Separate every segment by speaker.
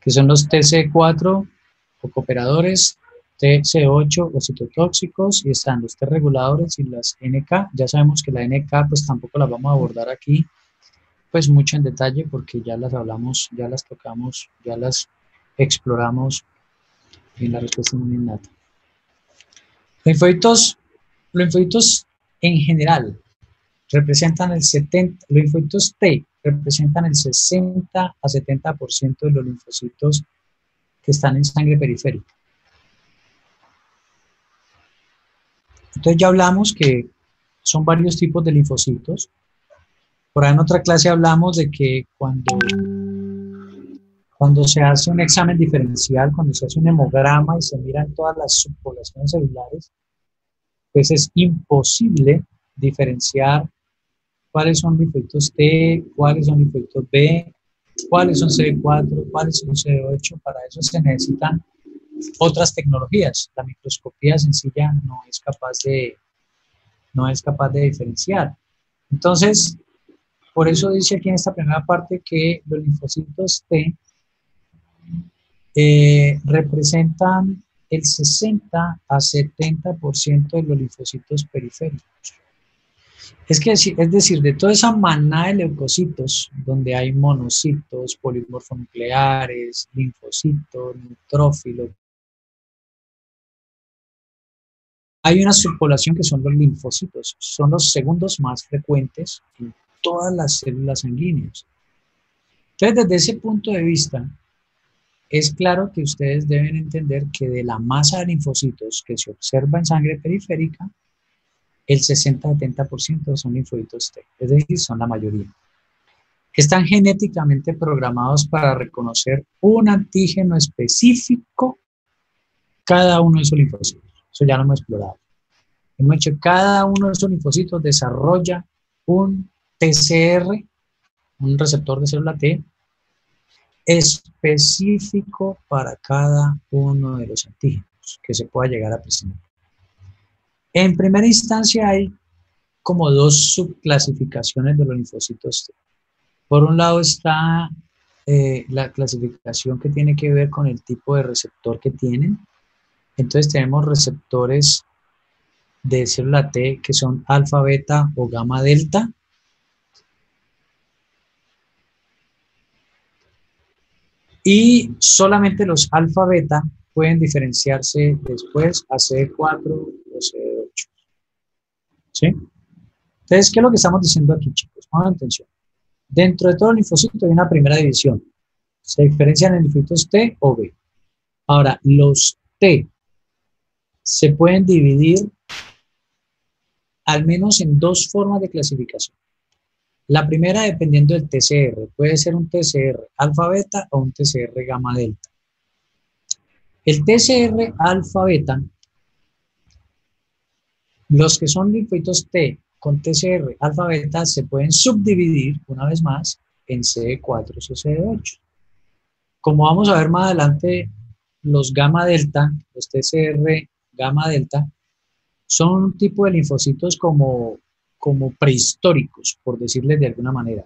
Speaker 1: que son los TC4 o cooperadores, TC8 o citotóxicos, y están los T reguladores y las NK. Ya sabemos que la NK pues tampoco las vamos a abordar aquí pues mucho en detalle porque ya las hablamos, ya las tocamos, ya las exploramos en la respuesta inmune innata. Linfocitos en general representan el 70%, los linfocitos T representan el 60 a 70% de los linfocitos que están en sangre periférica. Entonces ya hablamos que son varios tipos de linfocitos. Por ahí en otra clase hablamos de que cuando se hace un examen diferencial, cuando se hace un hemograma y se miran todas las subpoblaciones celulares, pues es imposible diferenciar cuáles son linfocitos T, cuáles son linfocitos B, cuáles son CD4, cuáles son CD8. Para eso se necesitan otras tecnologías. La microscopía sencilla no es capaz de diferenciar. Entonces, por eso dice aquí en esta primera parte que los linfocitos T representan el 60 a 70% de los linfocitos periféricos. Es decir, de toda esa manada de leucocitos, donde hay monocitos, polimorfonucleares, linfocitos, neutrófilos, hay una subpoblación que son los linfocitos, son los segundos más frecuentes en todas las células sanguíneas. Entonces, desde ese punto de vista, es claro que ustedes deben entender que de la masa de linfocitos que se observa en sangre periférica, el 60-70% son linfocitos T, es decir, son la mayoría. Están genéticamente programados para reconocer un antígeno específico cada uno de esos linfocitos. Eso ya lo hemos explorado. Hemos dicho que cada uno de esos linfocitos desarrolla un TCR, un receptor de célula T, específico para cada uno de los antígenos que se pueda llegar a presentar. En primera instancia hay como dos subclasificaciones de los linfocitos T. Por un lado está la clasificación que tiene que ver con el tipo de receptor que tienen. Entonces tenemos receptores de célula T que son alfa, beta o gamma, delta. Y solamente los alfa, beta pueden diferenciarse después a CD4 o CD8. ¿Sí? Entonces, ¿qué es lo que estamos diciendo aquí, chicos? Pongan atención. Dentro de todo el linfocito hay una primera división. Se diferencian en linfocitos T o B. Ahora, los T se pueden dividir al menos en dos formas de clasificación. La primera, dependiendo del TCR, puede ser un TCR alfa beta o un TCR gamma delta. El TCR alfa beta, los que son linfocitos T con TCR alfa beta se pueden subdividir, una vez más, en CD4 o CD8. Como vamos a ver más adelante, los gamma delta, los TCR gamma delta, son un tipo de linfocitos como prehistóricos, por decirles de alguna manera.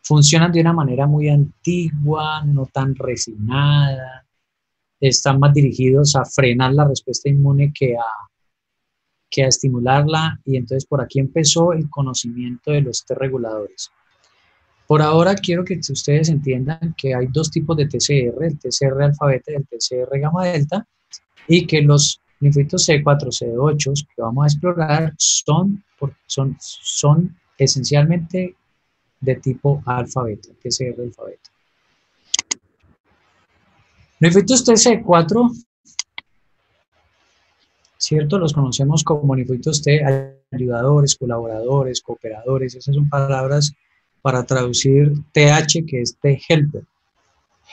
Speaker 1: Funcionan de una manera muy antigua, no tan refinada, están más dirigidos a frenar la respuesta inmune que a estimularla, y entonces por aquí empezó el conocimiento de los T reguladores. Por ahora quiero que ustedes entiendan que hay dos tipos de TCR, el TCR alfa beta y el TCR gamma delta, y que los linfocitos CD4, CD8 que vamos a explorar son esencialmente de tipo alfa beta, TCR alfa beta. Linfocitos TCD4, ¿cierto? Los conocemos como linfocitos T, ayudadores, colaboradores, cooperadores. Esas son palabras para traducir TH, que es T helper.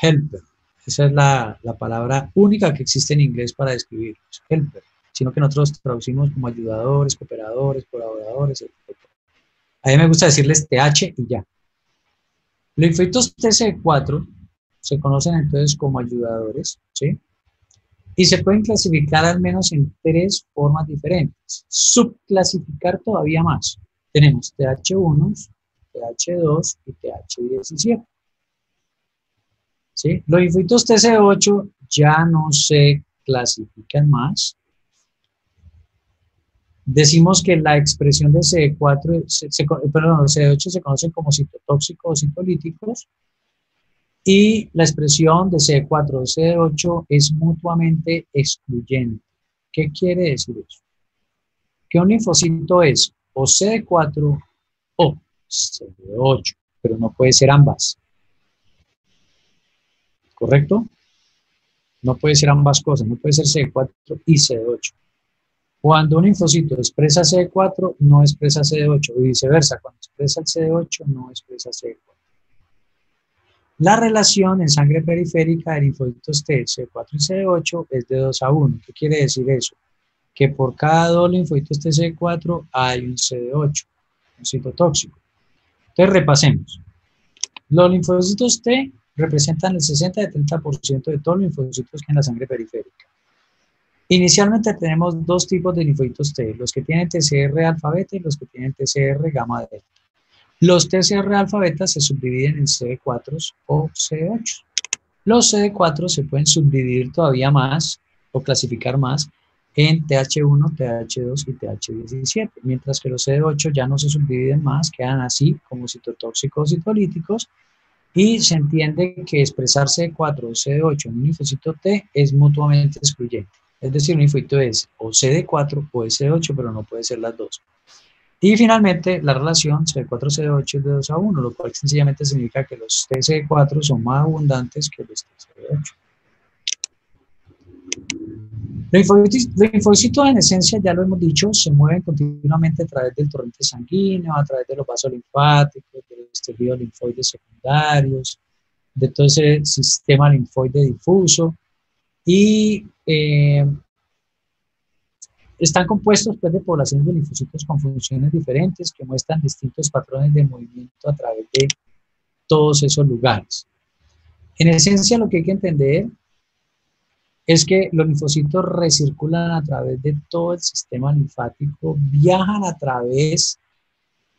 Speaker 1: Helper. Esa es la palabra única que existe en inglés para describirlos, helper. Sino que nosotros traducimos como ayudadores, cooperadores, colaboradores, etc. A mí me gusta decirles TH y ya. Los linfocitos TCD4 se conocen entonces como ayudadores, ¿sí? Y se pueden clasificar al menos en tres formas diferentes. Subclasificar todavía más. Tenemos TH1, TH2 y TH17. ¿sí? Los linfocitos TC8 ya no se clasifican más. Decimos que la expresión de CD4, perdón, CD8 se conocen como citotóxicos o citolíticos, y la expresión de CD4 o CD8 es mutuamente excluyente. ¿Qué quiere decir eso? Que un linfocito es o CD4 o CD8, pero no puede ser ambas, ¿correcto? No puede ser ambas cosas, no puede ser CD4 y CD8. Cuando un linfocito expresa CD4, no expresa CD8, y viceversa, cuando expresa el CD8, no expresa CD4. La relación en sangre periférica de linfocitos T, CD4 y CD8 es de 2:1. ¿Qué quiere decir eso? Que por cada 2 linfocitos T CD4 hay un CD8, un citotóxico. Entonces repasemos. Los linfocitos T representan el 60-30% de todos los linfocitos que hay en la sangre periférica. Inicialmente tenemos dos tipos de linfocitos T, los que tienen TCR alfa beta y los que tienen TCR gamma delta. Los TCR alfa beta se subdividen en CD4 o CD8. Los CD4 se pueden subdividir todavía más o clasificar más en TH1, TH2 y TH17, mientras que los CD8 ya no se subdividen más, quedan así como citotóxicos y citolíticos, y se entiende que expresar CD4 o CD8 en un linfocito T es mutuamente excluyente. Es decir, un linfocito es o CD4 o CD8, pero no puede ser las dos. Y finalmente, la relación CD4-CD8 es de 2:1, lo cual sencillamente significa que los TCD4 son más abundantes que los TCD8. Los linfocitos en esencia, ya lo hemos dicho, se mueven continuamente a través del torrente sanguíneo, a través de los vasos linfáticos, de los tejidos linfoides secundarios, de todo ese sistema linfoide difuso, y están compuestos pues, de poblaciones de linfocitos con funciones diferentes que muestran distintos patrones de movimiento a través de todos esos lugares. En esencia, lo que hay que entender es que los linfocitos recirculan a través de todo el sistema linfático, viajan a través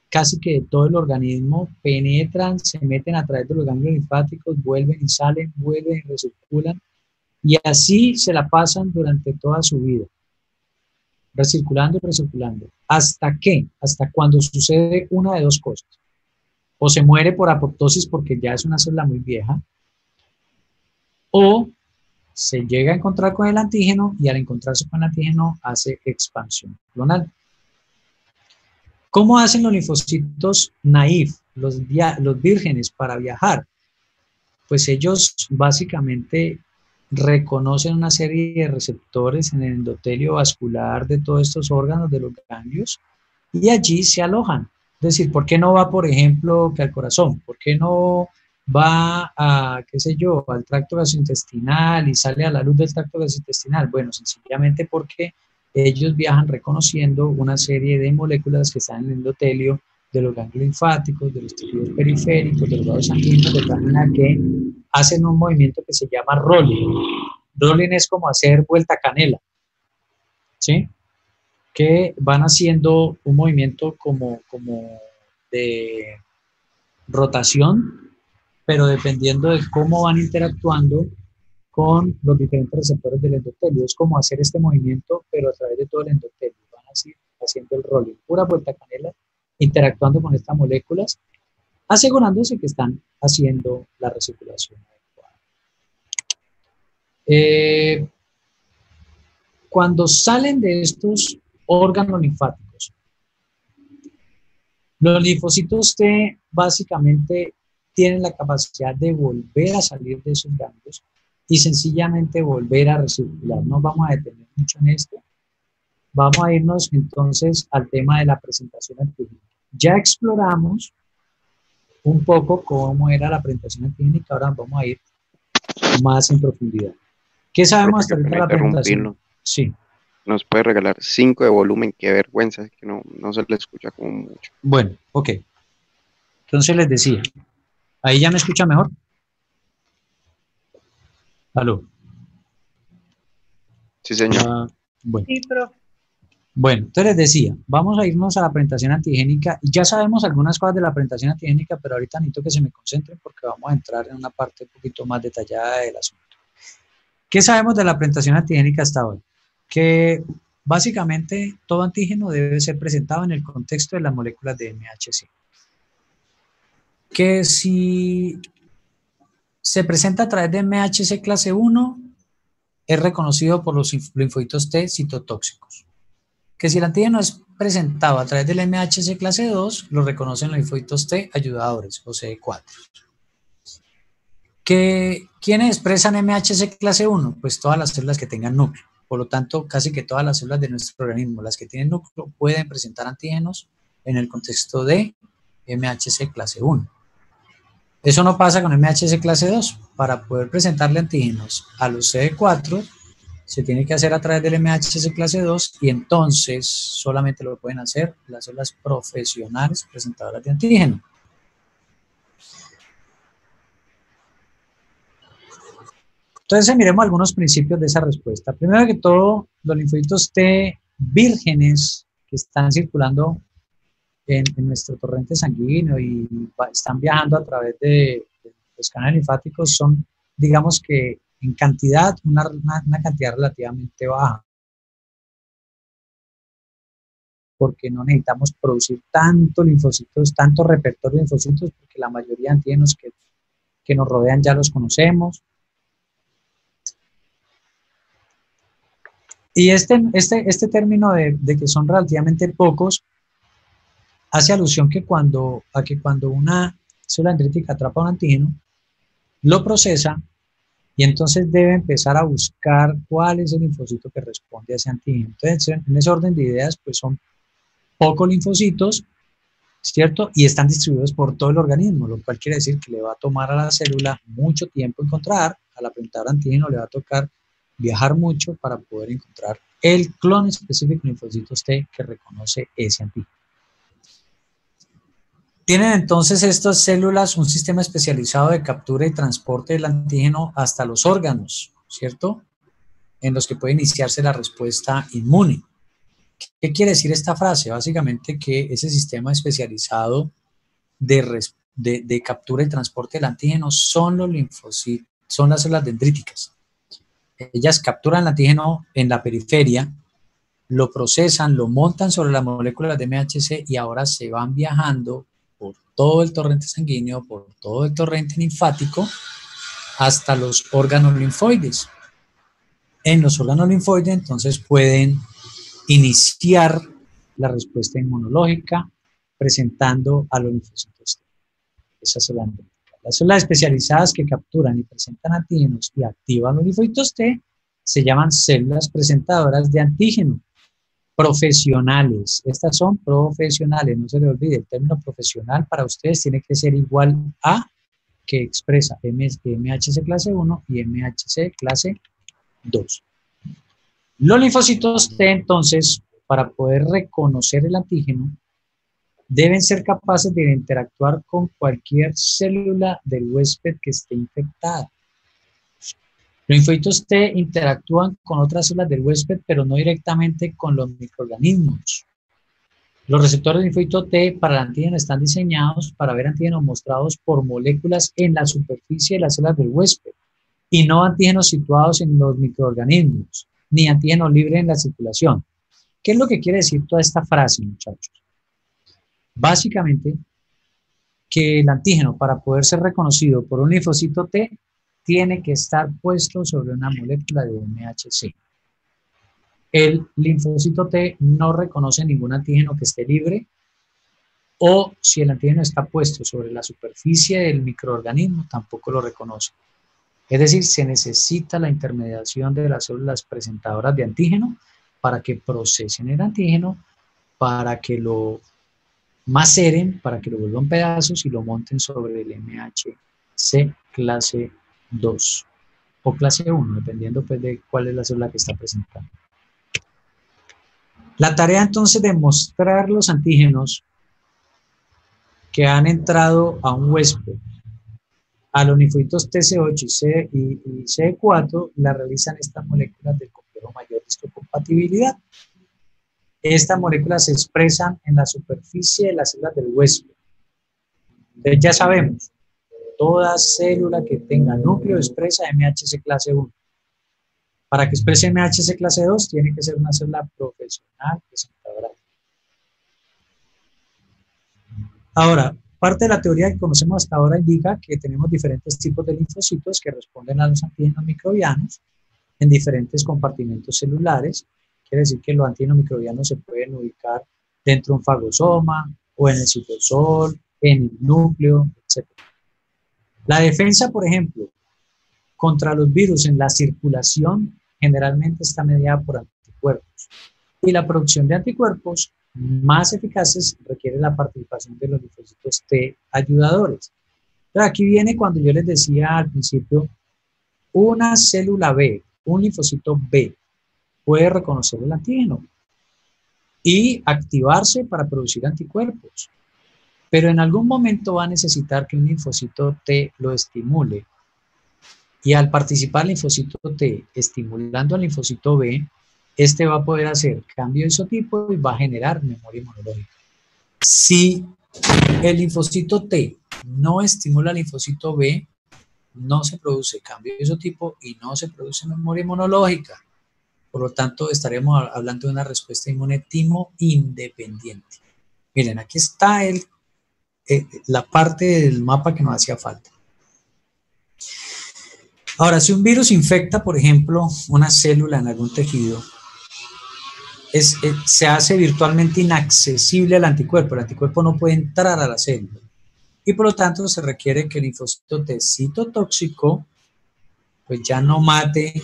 Speaker 1: casi que de todo el organismo, penetran, se meten a través de los ganglios linfáticos, vuelven y salen, vuelven y recirculan, y así se la pasan durante toda su vida, recirculando y recirculando. ¿Hasta qué? Hasta cuando sucede una de dos cosas. O se muere por apoptosis porque ya es una célula muy vieja, o se llega a encontrar con el antígeno y al encontrarse con el antígeno hace expansión clonal. ¿Cómo hacen los linfocitos naïf, los vírgenes, para viajar? Pues ellos básicamente reconocen una serie de receptores en el endotelio vascular de todos estos órganos de los ganglios y allí se alojan. Es decir, ¿por qué no va, por ejemplo, que al corazón? ¿Por qué no va a, qué sé yo, al tracto gastrointestinal y sale a la luz del tracto gastrointestinal? Bueno, sencillamente porque ellos viajan reconociendo una serie de moléculas que están en el endotelio de los ganglios linfáticos, de los tejidos periféricos, de los vasos sanguíneos, de tal manera que hacen un movimiento que se llama rolling. Rolling es como hacer vuelta canela, ¿sí? Que van haciendo un movimiento como de rotación, pero dependiendo de cómo van interactuando con los diferentes receptores del endotelio. Es como hacer este movimiento, pero a través de todo el endotelio. Van así haciendo el rolling, pura vuelta canela, interactuando con estas moléculas, asegurándose que están haciendo la recirculación adecuada. Cuando salen de estos órganos linfáticos, los linfocitos T básicamente tienen la capacidad de volver a salir de esos ganglios y sencillamente volver a recircular. No vamos a detener mucho en esto. Vamos a irnos entonces al tema de la presentación antigénica. Ya exploramos un poco cómo era la presentación antigénica, ahora vamos a ir más en profundidad. ¿Qué sabemos hasta ahorita de la presentación? Sí.
Speaker 2: Nos puede regalar 5 de volumen, qué vergüenza, que no se le escucha como mucho.
Speaker 1: Bueno, ok. Entonces les decía, ¿ahí ya me escucha mejor? ¿Aló?
Speaker 2: Sí, señor.
Speaker 1: Bueno.
Speaker 3: Sí, profe.
Speaker 1: Bueno, entonces les decía, vamos a irnos a la presentación antigénica. Ya sabemos algunas cosas de la presentación antigénica, pero ahorita necesito que se me concentren porque vamos a entrar en una parte un poquito más detallada del asunto. ¿Qué sabemos de la presentación antigénica hasta hoy? Que básicamente todo antígeno debe ser presentado en el contexto de las moléculas de MHC. Que si se presenta a través de MHC clase 1, es reconocido por los linfocitos T citotóxicos. Que si el antígeno es presentado a través del MHC clase 2, lo reconocen los linfocitos T ayudadores, o CD4. ¿Quiénes expresan MHC clase 1? Pues todas las células que tengan núcleo. Por lo tanto, casi que todas las células de nuestro organismo, las que tienen núcleo, pueden presentar antígenos en el contexto de MHC clase 1. Eso no pasa con MHC clase 2. Para poder presentarle antígenos a los CD4, se tiene que hacer a través del MHC clase 2 y entonces solamente lo pueden hacer las células profesionales presentadoras de antígeno. Entonces miremos algunos principios de esa respuesta. Primero que todo, los linfocitos T vírgenes que están circulando en nuestro torrente sanguíneo y están viajando a través de los canales linfáticos son, digamos que en cantidad, una cantidad relativamente baja, porque no necesitamos producir tanto linfocitos, tanto repertorio de linfocitos, porque la mayoría de antígenos que nos rodean ya los conocemos. Y este término de que son relativamente pocos hace alusión a que cuando una célula dendrítica atrapa un antígeno, lo procesa y entonces debe empezar a buscar cuál es el linfocito que responde a ese antígeno. Entonces, en ese orden de ideas, pues son pocos linfocitos, ¿cierto? Y están distribuidos por todo el organismo, lo cual quiere decir que le va a tomar a la célula mucho tiempo encontrar, al apuntar antígeno le va a tocar viajar mucho para poder encontrar el clon específico de linfocitos T que reconoce ese antígeno. Tienen entonces estas células un sistema especializado de captura y transporte del antígeno hasta los órganos, ¿cierto? En los que puede iniciarse la respuesta inmune. ¿Qué quiere decir esta frase? Básicamente que ese sistema especializado de captura y transporte del antígeno son los linfocitos, son las células dendríticas. Ellas capturan el antígeno en la periferia, lo procesan, lo montan sobre las moléculas de MHC y ahora se van viajando por todo el torrente sanguíneo, por todo el torrente linfático, hasta los órganos linfoides. En los órganos linfoides entonces pueden iniciar la respuesta inmunológica presentando a los linfocitos T. Esas son las células especializadas que capturan y presentan antígenos y activan los linfocitos T se llaman células presentadoras de antígeno. Profesionales, estas son profesionales, no se le olvide, el término profesional para ustedes tiene que ser igual a que expresa MHC clase 1 y MHC clase 2. Los linfocitos T, entonces, para poder reconocer el antígeno, deben ser capaces de interactuar con cualquier célula del huésped que esté infectada. Los linfocitos T interactúan con otras células del huésped, pero no directamente con los microorganismos. Los receptores de linfocito T para el antígeno están diseñados para ver antígenos mostrados por moléculas en la superficie de las células del huésped y no antígenos situados en los microorganismos, ni antígenos libres en la circulación. ¿Qué es lo que quiere decir toda esta frase, muchachos? Básicamente, que el antígeno, para poder ser reconocido por un linfocito T, tiene que estar puesto sobre una molécula de MHC. El linfocito T no reconoce ningún antígeno que esté libre, o si el antígeno está puesto sobre la superficie del microorganismo, tampoco lo reconoce. Es decir, se necesita la intermediación de las células presentadoras de antígeno para que procesen el antígeno, para que lo maceren, para que lo vuelvan pedazos y lo monten sobre el MHC clase 2 o clase 1, dependiendo pues de cuál es la célula que está presentando. La tarea entonces de mostrar los antígenos que han entrado a un huésped a los linfocitos TC8 y CD4 la realizan estas moléculas del complejo mayor de histocompatibilidad. Estas moléculas se expresan en la superficie de las células del huésped. Entonces ya sabemos, toda célula que tenga núcleo expresa MHC clase 1. Para que exprese MHC clase 2 tiene que ser una célula profesional presentadora. Ahora, parte de la teoría que conocemos hasta ahora indica que tenemos diferentes tipos de linfocitos que responden a los antígenos microbianos en diferentes compartimentos celulares. Quiere decir que los antígenos microbianos se pueden ubicar dentro de un fagosoma o en el citosol, en el núcleo, etc. La defensa, por ejemplo, contra los virus en la circulación generalmente está mediada por anticuerpos. Y la producción de anticuerpos más eficaces requiere la participación de los linfocitos T ayudadores. Pero aquí viene cuando yo les decía al principio, una célula B, un linfocito B, puede reconocer el antígeno y activarse para producir anticuerpos. Pero en algún momento va a necesitar que un linfocito T lo estimule. Y al participar el linfocito T estimulando al linfocito B, este va a poder hacer cambio de isotipo y va a generar memoria inmunológica. Si el linfocito T no estimula al linfocito B, no se produce cambio de isotipo y no se produce memoria inmunológica. Por lo tanto, estaremos hablando de una respuesta inmune timo independiente. Miren, aquí está la parte del mapa que nos hacía falta. Ahora, si un virus infecta, por ejemplo, una célula en algún tejido, se hace virtualmente inaccesible al anticuerpo. El anticuerpo no puede entrar a la célula. Y por lo tanto se requiere que el linfocito T citotóxico pues ya no mate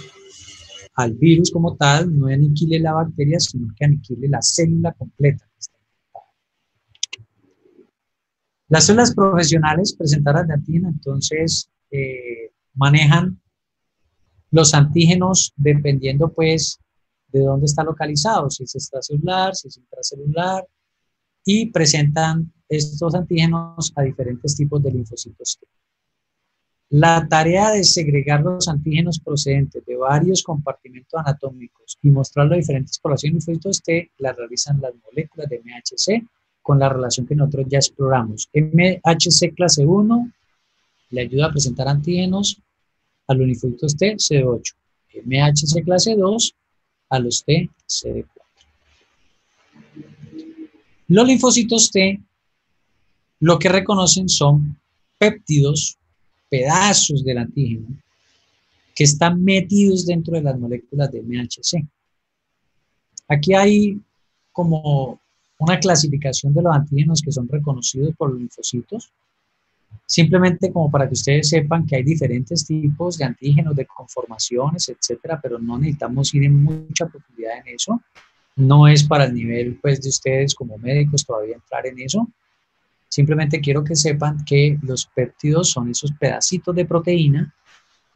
Speaker 1: al virus como tal, no aniquile la bacteria, sino que aniquile la célula completa. Las células profesionales presentadoras de antígeno entonces manejan los antígenos dependiendo pues de dónde está localizado, si es extracelular, si es intracelular, y presentan estos antígenos a diferentes tipos de linfocitos T. La tarea de segregar los antígenos procedentes de varios compartimentos anatómicos y mostrar las diferentes poblaciones de linfocitos T la realizan las moléculas de MHC con la relación que nosotros ya exploramos. MHC clase 1 le ayuda a presentar antígenos a los linfocitos T CD8. MHC clase 2 a los T CD4. Los linfocitos T lo que reconocen son péptidos, pedazos del antígeno, que están metidos dentro de las moléculas de MHC. Aquí hay como una clasificación de los antígenos que son reconocidos por los linfocitos, simplemente como para que ustedes sepan que hay diferentes tipos de antígenos, de conformaciones, etcétera, pero no necesitamos ir en mucha profundidad en eso. No es para el nivel pues, de ustedes como médicos todavía entrar en eso. Simplemente quiero que sepan que los péptidos son esos pedacitos de proteína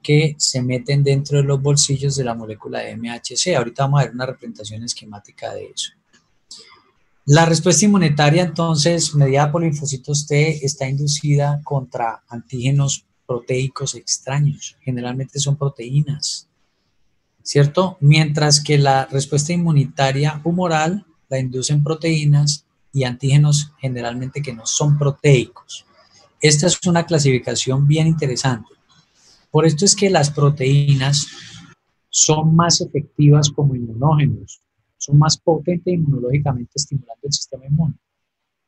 Speaker 1: que se meten dentro de los bolsillos de la molécula de MHC. Ahorita vamos a ver una representación esquemática de eso. La respuesta inmunitaria, entonces, mediada por linfocitos T, está inducida contra antígenos proteicos extraños. Generalmente son proteínas, ¿cierto? Mientras que la respuesta inmunitaria humoral la inducen proteínas y antígenos generalmente que no son proteicos. Esta es una clasificación bien interesante. Por esto es que las proteínas son más efectivas como inmunógenos, son más potentes inmunológicamente estimulando el sistema inmune,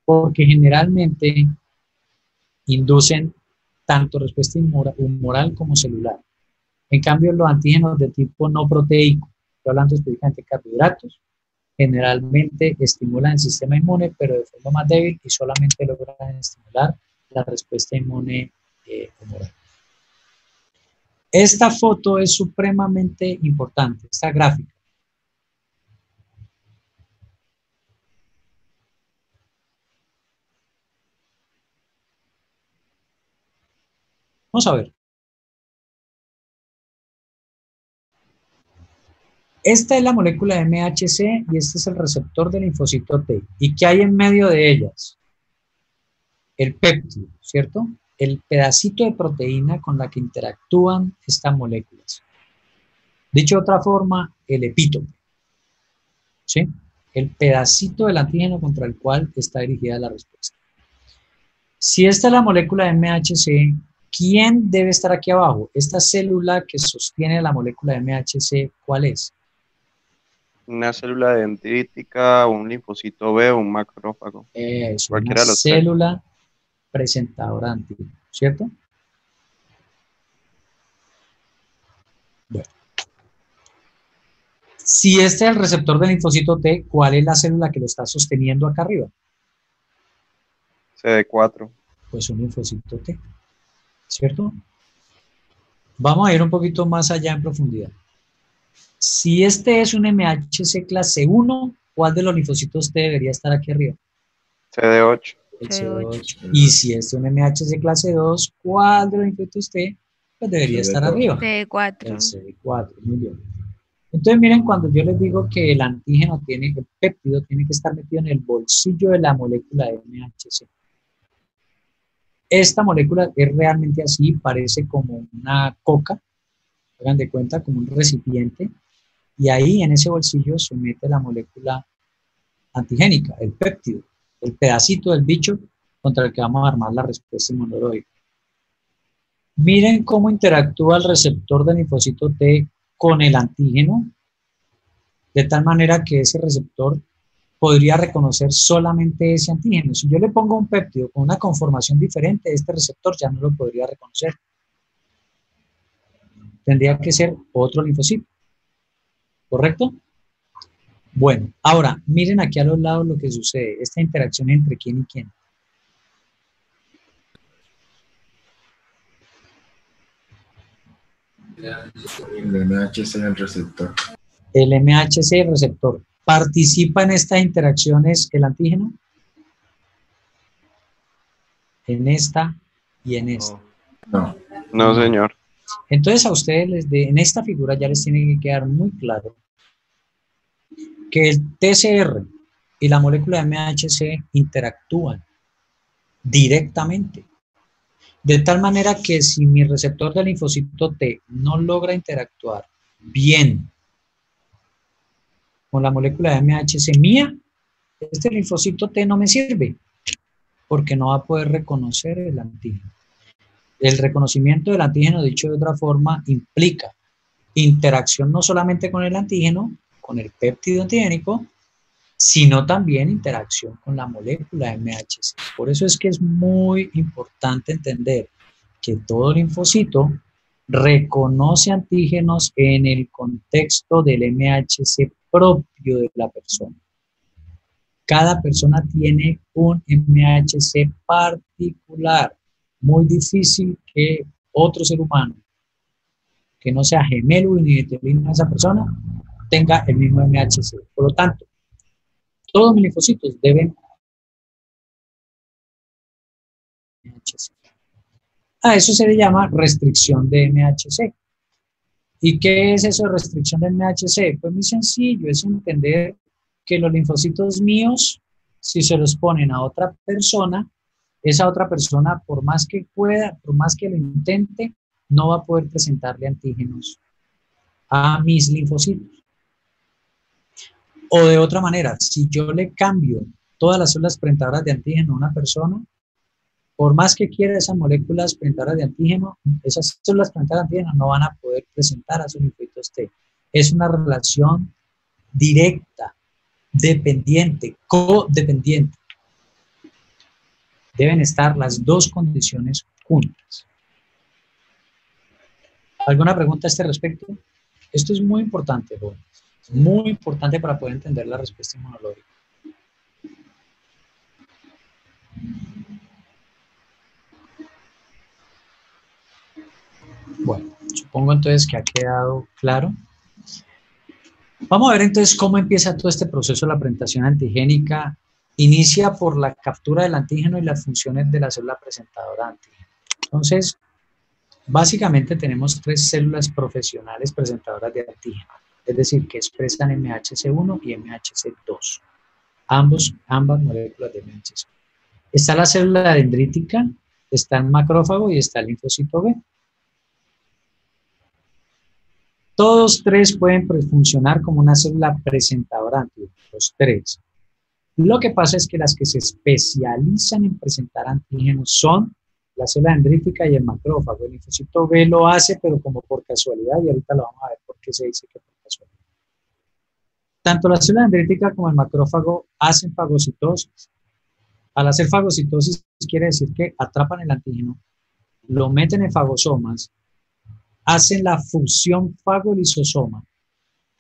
Speaker 1: porque generalmente inducen tanto respuesta humoral como celular. En cambio, los antígenos de tipo no proteico, estoy hablando específicamente de carbohidratos, generalmente estimulan el sistema inmune, pero de forma más débil y solamente logran estimular la respuesta inmune humoral. Esta foto es supremamente importante, esta gráfica. Vamos a ver. Esta es la molécula de MHC y este es el receptor del linfocito T. ¿Y qué hay en medio de ellas? El péptido, ¿cierto? El pedacito de proteína con la que interactúan estas moléculas. Dicho de otra forma, el epítope. ¿Sí? el pedacito del antígeno contra el cual está dirigida la respuesta. Si esta es la molécula de MHC, ¿quién debe estar aquí abajo? Esta célula que sostiene la molécula de MHC, ¿cuál es?
Speaker 2: Una célula dendrítica, un linfocito B o un macrófago.
Speaker 1: Es una
Speaker 2: Cualquiera de los tres.
Speaker 1: célula presentadora de antígeno, ¿cierto? Bueno. Si este es el receptor del linfocito T, ¿cuál es la célula que lo está sosteniendo acá arriba?
Speaker 2: CD4.
Speaker 1: Pues un linfocito T, ¿cierto? Vamos a ir un poquito más allá en profundidad. Si este es un MHC clase 1, ¿cuál de los linfocitos T debería estar aquí arriba?
Speaker 2: CD8.
Speaker 1: El CD8. Y si este es un MHC clase 2, ¿cuál de los linfocitos T pues debería estar arriba?
Speaker 3: CD4.
Speaker 1: El CD4, muy bien. Entonces miren, cuando yo les digo que el antígeno tiene, el péptido tiene que estar metido en el bolsillo de la molécula de MHC. Esta molécula es realmente así, parece como una coca, hagan de cuenta, como un recipiente, y ahí en ese bolsillo se mete la molécula antigénica, el péptido, el pedacito del bicho contra el que vamos a armar la respuesta inmunológica. Miren cómo interactúa el receptor del linfocito T con el antígeno, de tal manera que ese receptor podría reconocer solamente ese antígeno. Si yo le pongo un péptido con una conformación diferente, este receptor ya no lo podría reconocer. Tendría que ser otro linfocito. ¿Correcto? Bueno, ahora, miren aquí a los lados lo que sucede. Esta interacción entre quién y quién.
Speaker 4: El MHC y el receptor.
Speaker 1: El MHC y el receptor. ¿Participa en estas interacciones el antígeno? En esta y en esta.
Speaker 4: No.
Speaker 2: No, señor.
Speaker 1: Entonces a ustedes en esta figura ya les tiene que quedar muy claro que el TCR y la molécula de MHC interactúan directamente. De tal manera que si mi receptor del linfocito T no logra interactuar bien con la molécula de MHC mía, este linfocito T no me sirve porque no va a poder reconocer el antígeno. El reconocimiento del antígeno, dicho de otra forma, implica interacción no solamente con el antígeno, con el péptido antigénico, sino también interacción con la molécula de MHC. Por eso es que es muy importante entender que todo linfocito reconoce antígenos en el contexto del MHC propio de la persona. Cada persona tiene un MHC particular, muy difícil que otro ser humano que no sea gemelo univitelino de esa persona tenga el mismo MHC. Por lo tanto, todos mis linfocitos deben MHC. A eso se le llama restricción de MHC. ¿Y qué es eso de restricción de MHC? Pues muy sencillo, es entender que los linfocitos míos, si se los ponen a otra persona, esa otra persona, por más que pueda, por más que lo intente, no va a poder presentarle antígenos a mis linfocitos. O de otra manera, si yo le cambio todas las células presentadoras de antígeno a una persona, por más que quiera esas moléculas presentadoras de antígeno, esas células presentadoras de antígeno no van a poder presentar a sus linfocitos T. Es una relación directa, dependiente, codependiente. Deben estar las dos condiciones juntas. ¿Alguna pregunta a este respecto? Esto es muy importante, jóvenes. Muy importante para poder entender la respuesta inmunológica. Bueno, supongo entonces que ha quedado claro. Vamos a ver entonces cómo empieza todo este proceso de la presentación antigénica. Inicia por la captura del antígeno y las funciones de la célula presentadora de antígeno. Entonces, básicamente tenemos tres células profesionales presentadoras de antígeno, es decir, que expresan MHC1 y MHC2, ambas moléculas de MHC. Está la célula dendrítica, está el macrófago y está el linfocito B. Todos tres pueden funcionar como una célula presentadora de antígenos, los tres. Lo que pasa es que las que se especializan en presentar antígenos son la célula dendrítica y el macrófago. El linfocito B lo hace, pero como por casualidad, y ahorita lo vamos a ver por qué se dice que por casualidad. Tanto la célula dendrítica como el macrófago hacen fagocitosis. Al hacer fagocitosis quiere decir que atrapan el antígeno, lo meten en fagosomas, hacen la fusión fago-lisosoma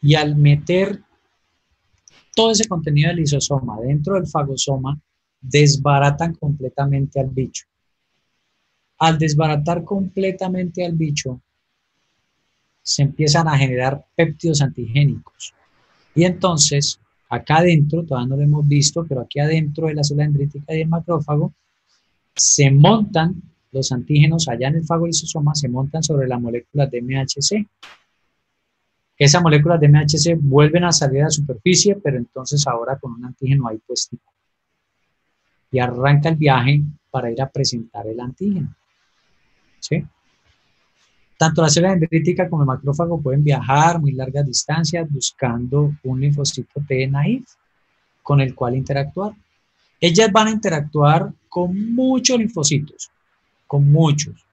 Speaker 1: y al meter todo ese contenido del lisosoma dentro del fagosoma, desbaratan completamente al bicho. Al desbaratar completamente al bicho, se empiezan a generar péptidos antigénicos. Y entonces, acá adentro, todavía no lo hemos visto, pero aquí adentro de la célula dendrítica y el macrófago, se montan los antígenos allá en el fagolisosoma, se montan sobre las moléculas de MHC. Esas moléculas de MHC vuelven a salir a la superficie, pero entonces ahora con un antígeno ahí puestico. Y arranca el viaje para ir a presentar el antígeno. ¿Sí? Tanto la célula dendrítica como el macrófago pueden viajar muy largas distancias buscando un linfocito T naïf con el cual interactuar. Ellas van a interactuar con muchos linfocitos, con muchos.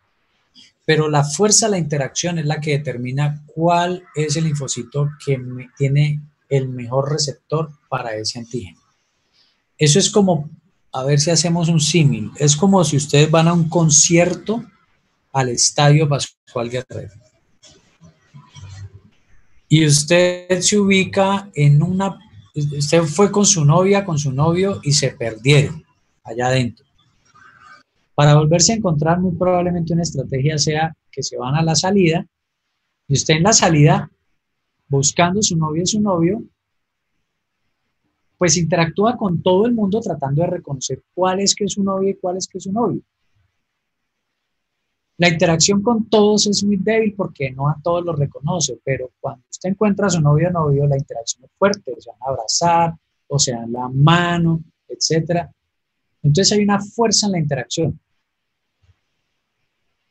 Speaker 1: Pero la fuerza de la interacción es la que determina cuál es el linfocito que tiene el mejor receptor para ese antígeno. Eso es como, a ver si hacemos un símil, es como si ustedes van a un concierto al Estadio Pascual Guerrero. Y usted se ubica en usted fue con su novia, con su novio y se perdieron allá adentro. Para volverse a encontrar, muy probablemente una estrategia sea que se van a la salida y usted en la salida, buscando su novia y su novio, pues interactúa con todo el mundo tratando de reconocer cuál es que es su novia y cuál es que es su novio. La interacción con todos es muy débil porque no a todos los reconoce, pero cuando usted encuentra a su novio o novio, la interacción es fuerte, se van a abrazar, o se dan la mano, etc. Entonces hay una fuerza en la interacción.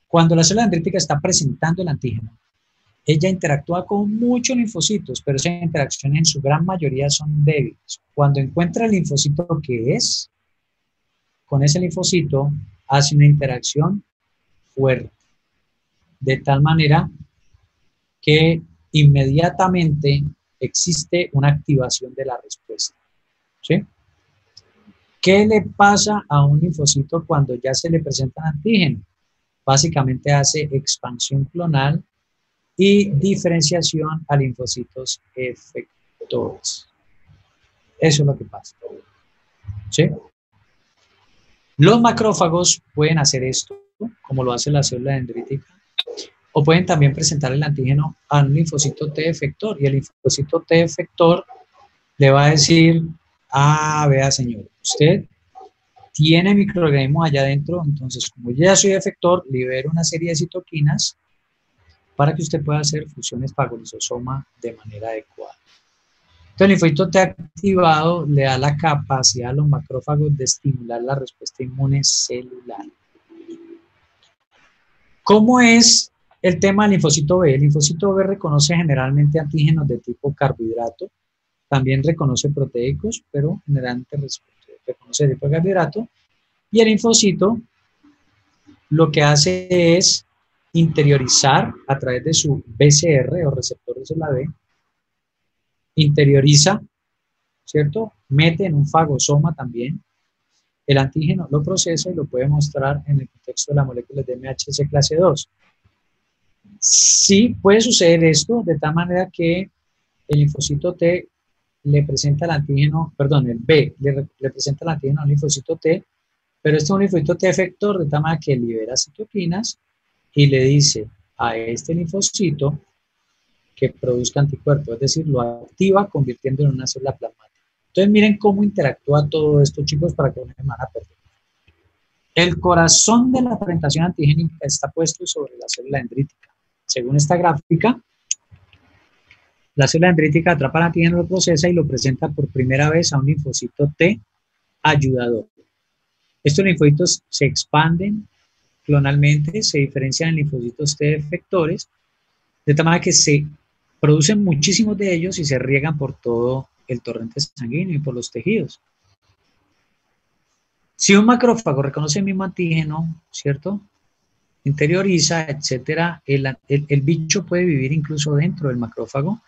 Speaker 1: Cuando la célula dendrítica está presentando el antígeno, ella interactúa con muchos linfocitos, pero esas interacciones en su gran mayoría son débiles. Cuando encuentra el linfocito que es, con ese linfocito hace una interacción fuerte, de tal manera que inmediatamente existe una activación de la respuesta. ¿Sí? ¿Qué le pasa a un linfocito cuando ya se le presenta un antígeno? Básicamente hace expansión clonal y diferenciación a linfocitos efectores. Eso es lo que pasa. ¿Sí? Los macrófagos pueden hacer esto, como lo hace la célula dendrítica, o pueden también presentar el antígeno a un linfocito T efector, y el linfocito T efector le va a decir, vea señor, usted tiene microorganismos allá adentro, entonces como yo ya soy efector, libero una serie de citoquinas para que usted pueda hacer fusiones fagolisosoma de manera adecuada. Entonces el linfocito T activado le da la capacidad a los macrófagos de estimular la respuesta inmune celular. ¿Cómo es el tema del linfocito B? El linfocito B reconoce generalmente antígenos de tipo carbohidrato, también reconoce proteicos, pero generalmente reconoce de tipo de carbohidrato, y el linfocito lo que hace es interiorizar a través de su BCR o receptor de célula B, interioriza, ¿cierto? Mete en un fagosoma también el antígeno, lo procesa y lo puede mostrar en el contexto de las moléculas de MHC clase 2. Sí puede suceder esto de tal manera que el linfocito T le presenta el antígeno, perdón, el B le presenta el antígeno al linfocito T, pero este es un linfocito T efector de tal manera que libera citoquinas y le dice a este linfocito que produzca anticuerpos, es decir, lo activa convirtiéndolo en una célula plasmática. Entonces miren cómo interactúa todo esto, chicos, para que no se van a perder. El corazón de la presentación antigénica está puesto sobre la célula dendrítica. Según esta gráfica, la célula dendrítica atrapa el antígeno, lo procesa y lo presenta por primera vez a un linfocito T ayudador. Estos linfocitos se expanden clonalmente, se diferencian en linfocitos T efectores, de tal manera que se producen muchísimos de ellos y se riegan por todo el torrente sanguíneo y por los tejidos. Si un macrófago reconoce el mismo antígeno, ¿cierto? Interioriza, etcétera, el bicho puede vivir incluso dentro del macrófago,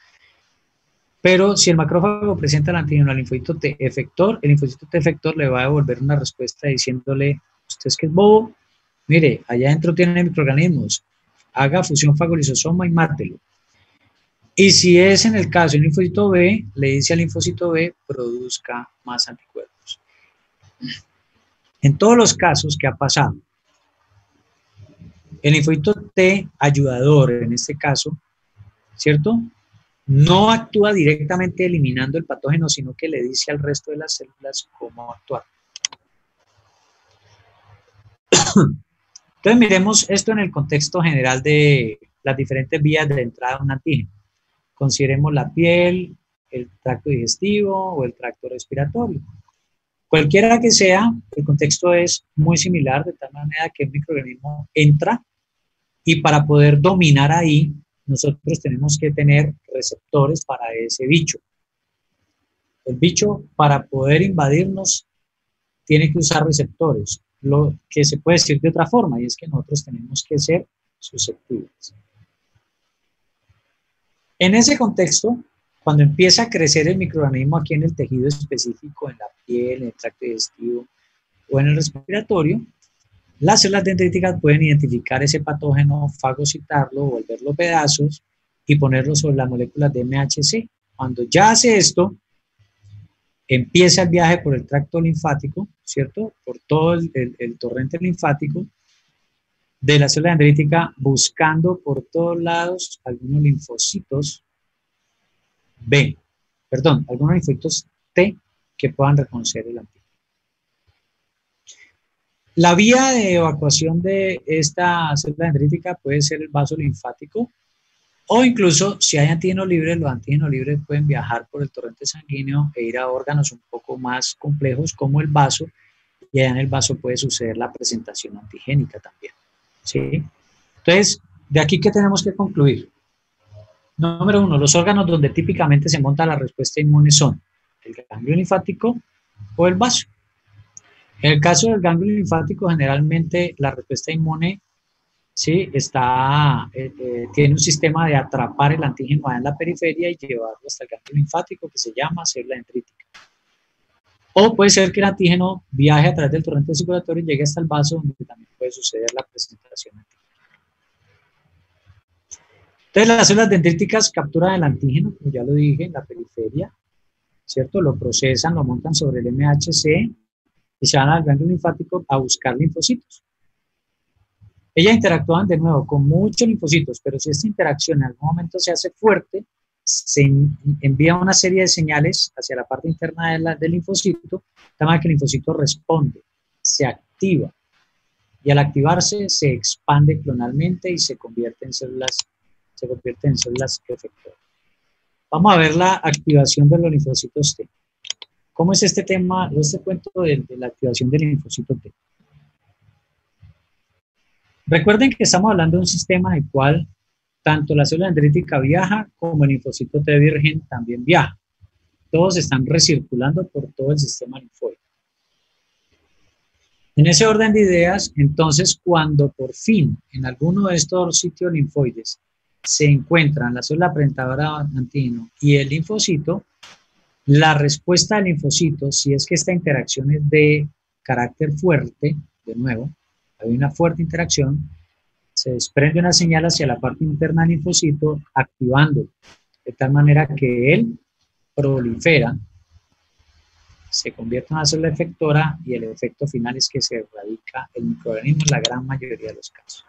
Speaker 1: pero si el macrófago presenta el antígeno al linfocito T efector, el linfocito T efector le va a devolver una respuesta diciéndole, usted es que es bobo, mire, allá adentro tiene microorganismos, haga fusión fagolisosoma y mátelo. Y si es en el caso del linfocito B, le dice al linfocito B, produzca más anticuerpos. En todos los casos que ha pasado, el linfocito T ayudador, en este caso, ¿cierto? No actúa directamente eliminando el patógeno, sino que le dice al resto de las células cómo actuar. Entonces miremos esto en el contexto general de las diferentes vías de entrada a un antígeno. Consideremos la piel, el tracto digestivo o el tracto respiratorio. Cualquiera que sea, el contexto es muy similar, de tal manera que el microorganismo entra y para poder dominar ahí, nosotros tenemos que tener receptores para ese bicho. El bicho, para poder invadirnos, tiene que usar receptores, lo que se puede decir de otra forma, y es que nosotros tenemos que ser susceptibles. En ese contexto, cuando empieza a crecer el microorganismo aquí en el tejido específico, en la piel, en el tracto digestivo o en el respiratorio, las células dendríticas pueden identificar ese patógeno, fagocitarlo, volverlo pedazos y ponerlo sobre las moléculas de MHC. Cuando ya hace esto, empieza el viaje por el tracto linfático, ¿cierto? Por todo el torrente linfático de la célula dendrítica, buscando por todos lados algunos linfocitos algunos linfocitos T que puedan reconocer el antígeno. La vía de evacuación de esta célula dendrítica puede ser el vaso linfático o incluso si hay antígenos libres, los antígenos libres pueden viajar por el torrente sanguíneo e ir a órganos un poco más complejos como el vaso, y allá en el vaso puede suceder la presentación antigénica también, ¿sí? Entonces, de aquí, ¿qué tenemos que concluir? Número 1, los órganos donde típicamente se monta la respuesta inmune son el ganglio linfático o el vaso. En el caso del ganglio linfático, generalmente la respuesta inmune, ¿sí?, tiene un sistema de atrapar el antígeno en la periferia y llevarlo hasta el ganglio linfático, que se llama célula dendrítica. O puede ser que el antígeno viaje a través del torrente circulatorio y llegue hasta el vaso, donde también puede suceder la presentación antigénica. Entonces, las células dendríticas capturan el antígeno, como ya lo dije, en la periferia, ¿cierto? Lo procesan, lo montan sobre el MHC y se van al ganglio linfático a buscar linfocitos. Ellas interactúan de nuevo con muchos linfocitos, pero si esta interacción en algún momento se hace fuerte, se envía una serie de señales hacia la parte interna del linfocito, de manera que el linfocito responde, se activa, y al activarse se expande clonalmente y se convierte en células efectoras. Vamos a ver la activación de los linfocitos T. ¿Cómo es este tema, este cuento de la activación del linfocito T? Recuerden que estamos hablando de un sistema en el cual tanto la célula dendrítica viaja como el linfocito T virgen también viaja. Todos están recirculando por todo el sistema linfóide. En ese orden de ideas, entonces, cuando por fin en alguno de estos sitios linfoides se encuentran la célula presentadora de antígeno y el linfocito, la respuesta del linfocito, si es que esta interacción es de carácter fuerte, de nuevo, hay una fuerte interacción, se desprende una señal hacia la parte interna del linfocito, activándolo, de tal manera que él prolifera, se convierte en una célula efectora y el efecto final es que se erradica el microorganismo en la gran mayoría de los casos.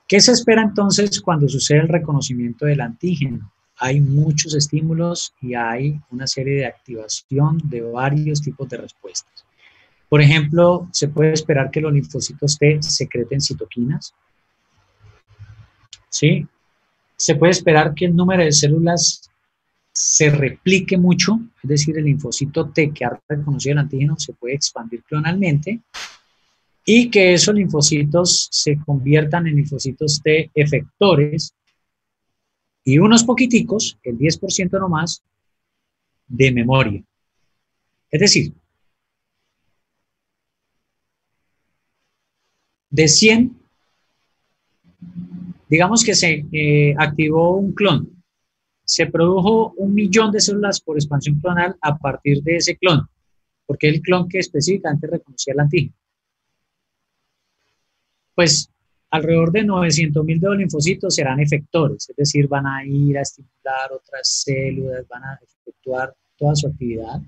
Speaker 1: ¿Qué se espera entonces cuando sucede el reconocimiento del antígeno? Hay muchos estímulos y hay una serie de activación de varios tipos de respuestas. Por ejemplo, se puede esperar que los linfocitos T secreten citoquinas. ¿Sí? Se puede esperar que el número de células se replique mucho, es decir, el linfocito T que ha reconocido el antígeno se puede expandir clonalmente y que esos linfocitos se conviertan en linfocitos T efectores y unos poquiticos, el 10% nomás, de memoria. Es decir, de 100, digamos que se activó un clon, se produjo 1.000.000 de células por expansión clonal a partir de ese clon, porque es el clon que específicamente reconocía el antígeno. Pues alrededor de 900.000 de los linfocitos serán efectores, es decir, van a ir a estimular otras células, van a efectuar toda su actividad.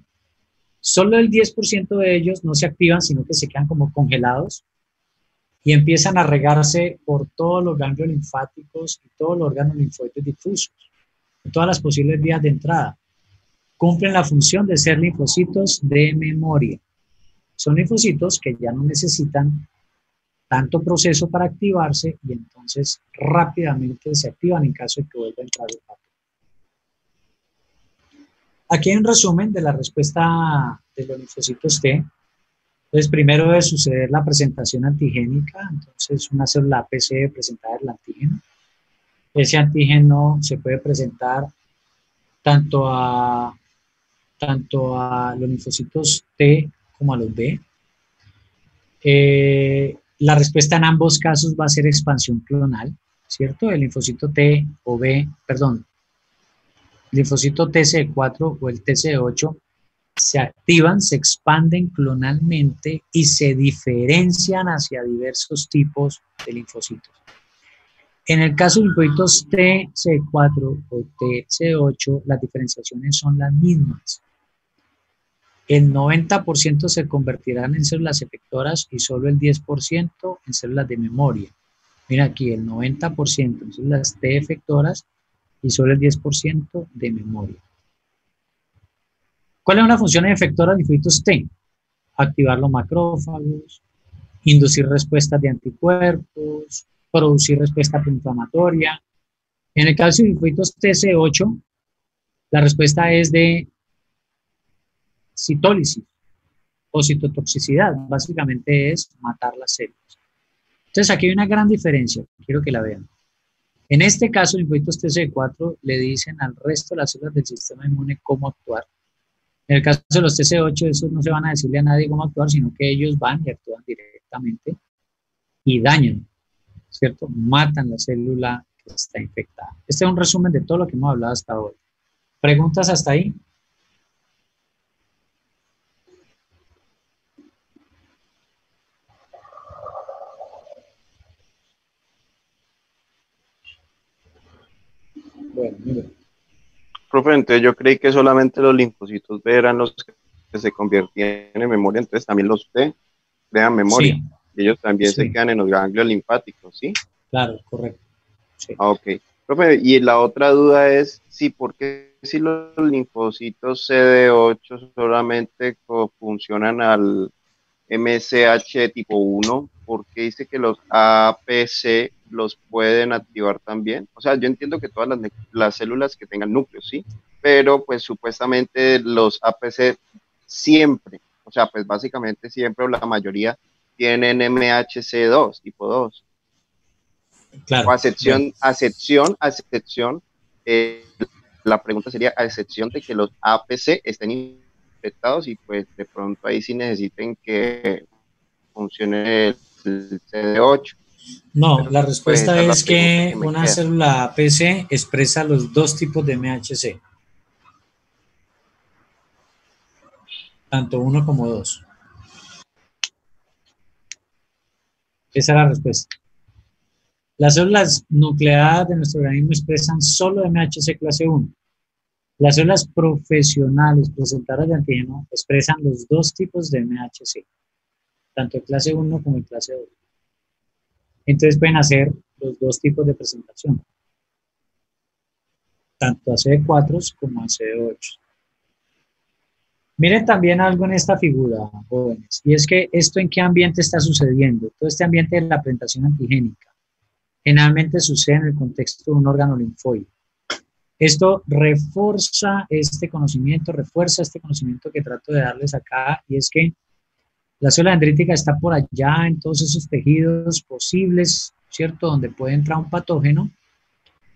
Speaker 1: Solo el 10% de ellos no se activan, sino que se quedan como congelados y empiezan a regarse por todos los ganglios linfáticos y todos los órganos linfoides difusos, todas las posibles vías de entrada. Cumplen la función de ser linfocitos de memoria. Son linfocitos que ya no necesitan tanto proceso para activarse y entonces rápidamente se activan en caso de que vuelva a entrar el patógeno. Aquí hay un resumen de la respuesta de los linfocitos T. Entonces, primero debe suceder la presentación antigénica, entonces una célula APC debe presentar el antígeno. Ese antígeno se puede presentar tanto a los linfocitos T como a los B. La respuesta en ambos casos va a ser expansión clonal, ¿cierto? El linfocito T o B, perdón, el linfocito TCD4 o el TCD8 se activan, se expanden clonalmente y se diferencian hacia diversos tipos de linfocitos. En el caso de linfocitos TCD4 o TCD8, las diferenciaciones son las mismas. El 90% se convertirán en células efectoras y solo el 10% en células de memoria. Mira aquí, el 90% en células T efectoras y solo el 10% de memoria. ¿Cuál es una función efectora de linfocitos T? Activar los macrófagos, inducir respuestas de anticuerpos, producir respuesta proinflamatoria. En el caso de linfocitos TC8, la respuesta es de citólisis o citotoxicidad. Básicamente es matar las células. Entonces aquí hay una gran diferencia, quiero que la vean. En este caso, los linfocitos TCD4 le dicen al resto de las células del sistema inmune cómo actuar. En el caso de los TCD8, esos no se van a decirle a nadie cómo actuar, sino que ellos van y actúan directamente y dañan, ¿cierto? Matan la célula que está infectada. Este es un resumen de todo lo que hemos hablado hasta hoy. ¿Preguntas hasta ahí? Bueno, mira.
Speaker 2: Profe, entonces yo creí que solamente los linfocitos B eran los que se convertían en memoria, entonces también los T crean memoria.
Speaker 1: Sí,
Speaker 2: Y ellos también se
Speaker 1: sí,
Speaker 2: quedan en los ganglios linfáticos, ¿sí?
Speaker 1: claro, correcto. Sí.
Speaker 2: Ah, ok. Profe, y la otra duda es, sí, ¿por qué si los linfocitos CD8 solamente funcionan al MSH tipo 1, porque dice que los APC los pueden activar también? O sea, yo entiendo que todas las células que tengan núcleos, ¿sí? Pero pues supuestamente los APC siempre, o sea, pues básicamente siempre o la mayoría tienen MHC2, tipo 2. O
Speaker 1: Claro, bueno,
Speaker 2: acepción, la pregunta sería a excepción de que los APC estén infectados y pues de pronto ahí sí necesiten que funcione el CD8.
Speaker 1: no,
Speaker 2: Pero
Speaker 1: la
Speaker 2: pues esa
Speaker 1: respuesta
Speaker 2: es la
Speaker 1: es
Speaker 2: pregunta que
Speaker 1: que
Speaker 2: me
Speaker 1: una
Speaker 2: queda.
Speaker 1: célula APC expresa los dos tipos de MHC, tanto uno como dos. Esa es la respuesta. Las células nucleadas de nuestro organismo expresan solo MHC clase 1. Las células profesionales presentadoras de antígeno expresan los dos tipos de MHC, tanto el clase 1 como el clase 2. Entonces pueden hacer los dos tipos de presentación, tanto a CD4 como a CD8. Miren también algo en esta figura, jóvenes, y es que esto en qué ambiente está sucediendo. Todo este ambiente de la presentación antigénica generalmente sucede en el contexto de un órgano linfoide. Esto refuerza este conocimiento que trato de darles acá, y es que la célula dendrítica está por allá en todos esos tejidos posibles, ¿cierto? Donde puede entrar un patógeno,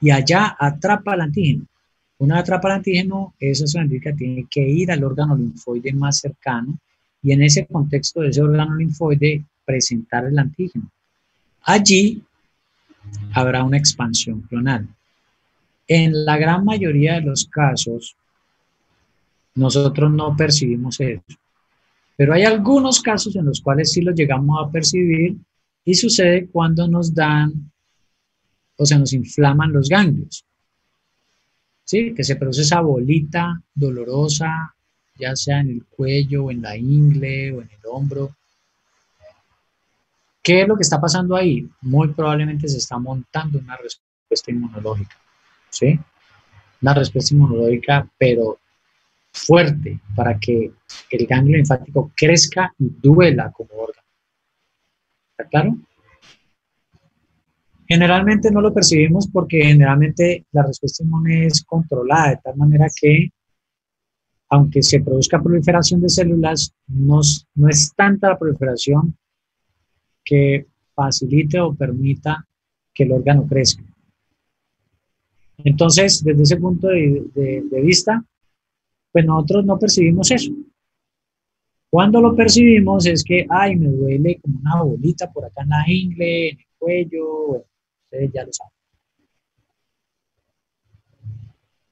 Speaker 1: y allá atrapa el antígeno. Una vez atrapa el antígeno, esa célula tiene que ir al órgano linfoide más cercano y en ese contexto de ese órgano linfoide presentar el antígeno. Allí habrá una expansión clonal. En la gran mayoría de los casos, nosotros no percibimos eso. Pero hay algunos casos en los cuales sí lo llegamos a percibir y sucede cuando nos dan o se nos inflaman los ganglios. ¿Sí? Que se produce esa bolita dolorosa, ya sea en el cuello o en la ingle o en el hombro. ¿Qué es lo que está pasando ahí? Muy probablemente se está montando una respuesta inmunológica. ¿Sí? Una respuesta inmunológica, pero fuerte, para que el ganglio linfático crezca y duela como órgano. ¿Está claro? Generalmente no lo percibimos porque generalmente la respuesta inmune es controlada, de tal manera que, aunque se produzca proliferación de células, no es tanta la proliferación que facilite o permita que el órgano crezca. Entonces, desde ese punto de vista, pues nosotros no percibimos eso. Cuando lo percibimos es que, ay, me duele como una bolita por acá en la ingle, en el cuello, bueno, ustedes ya lo saben.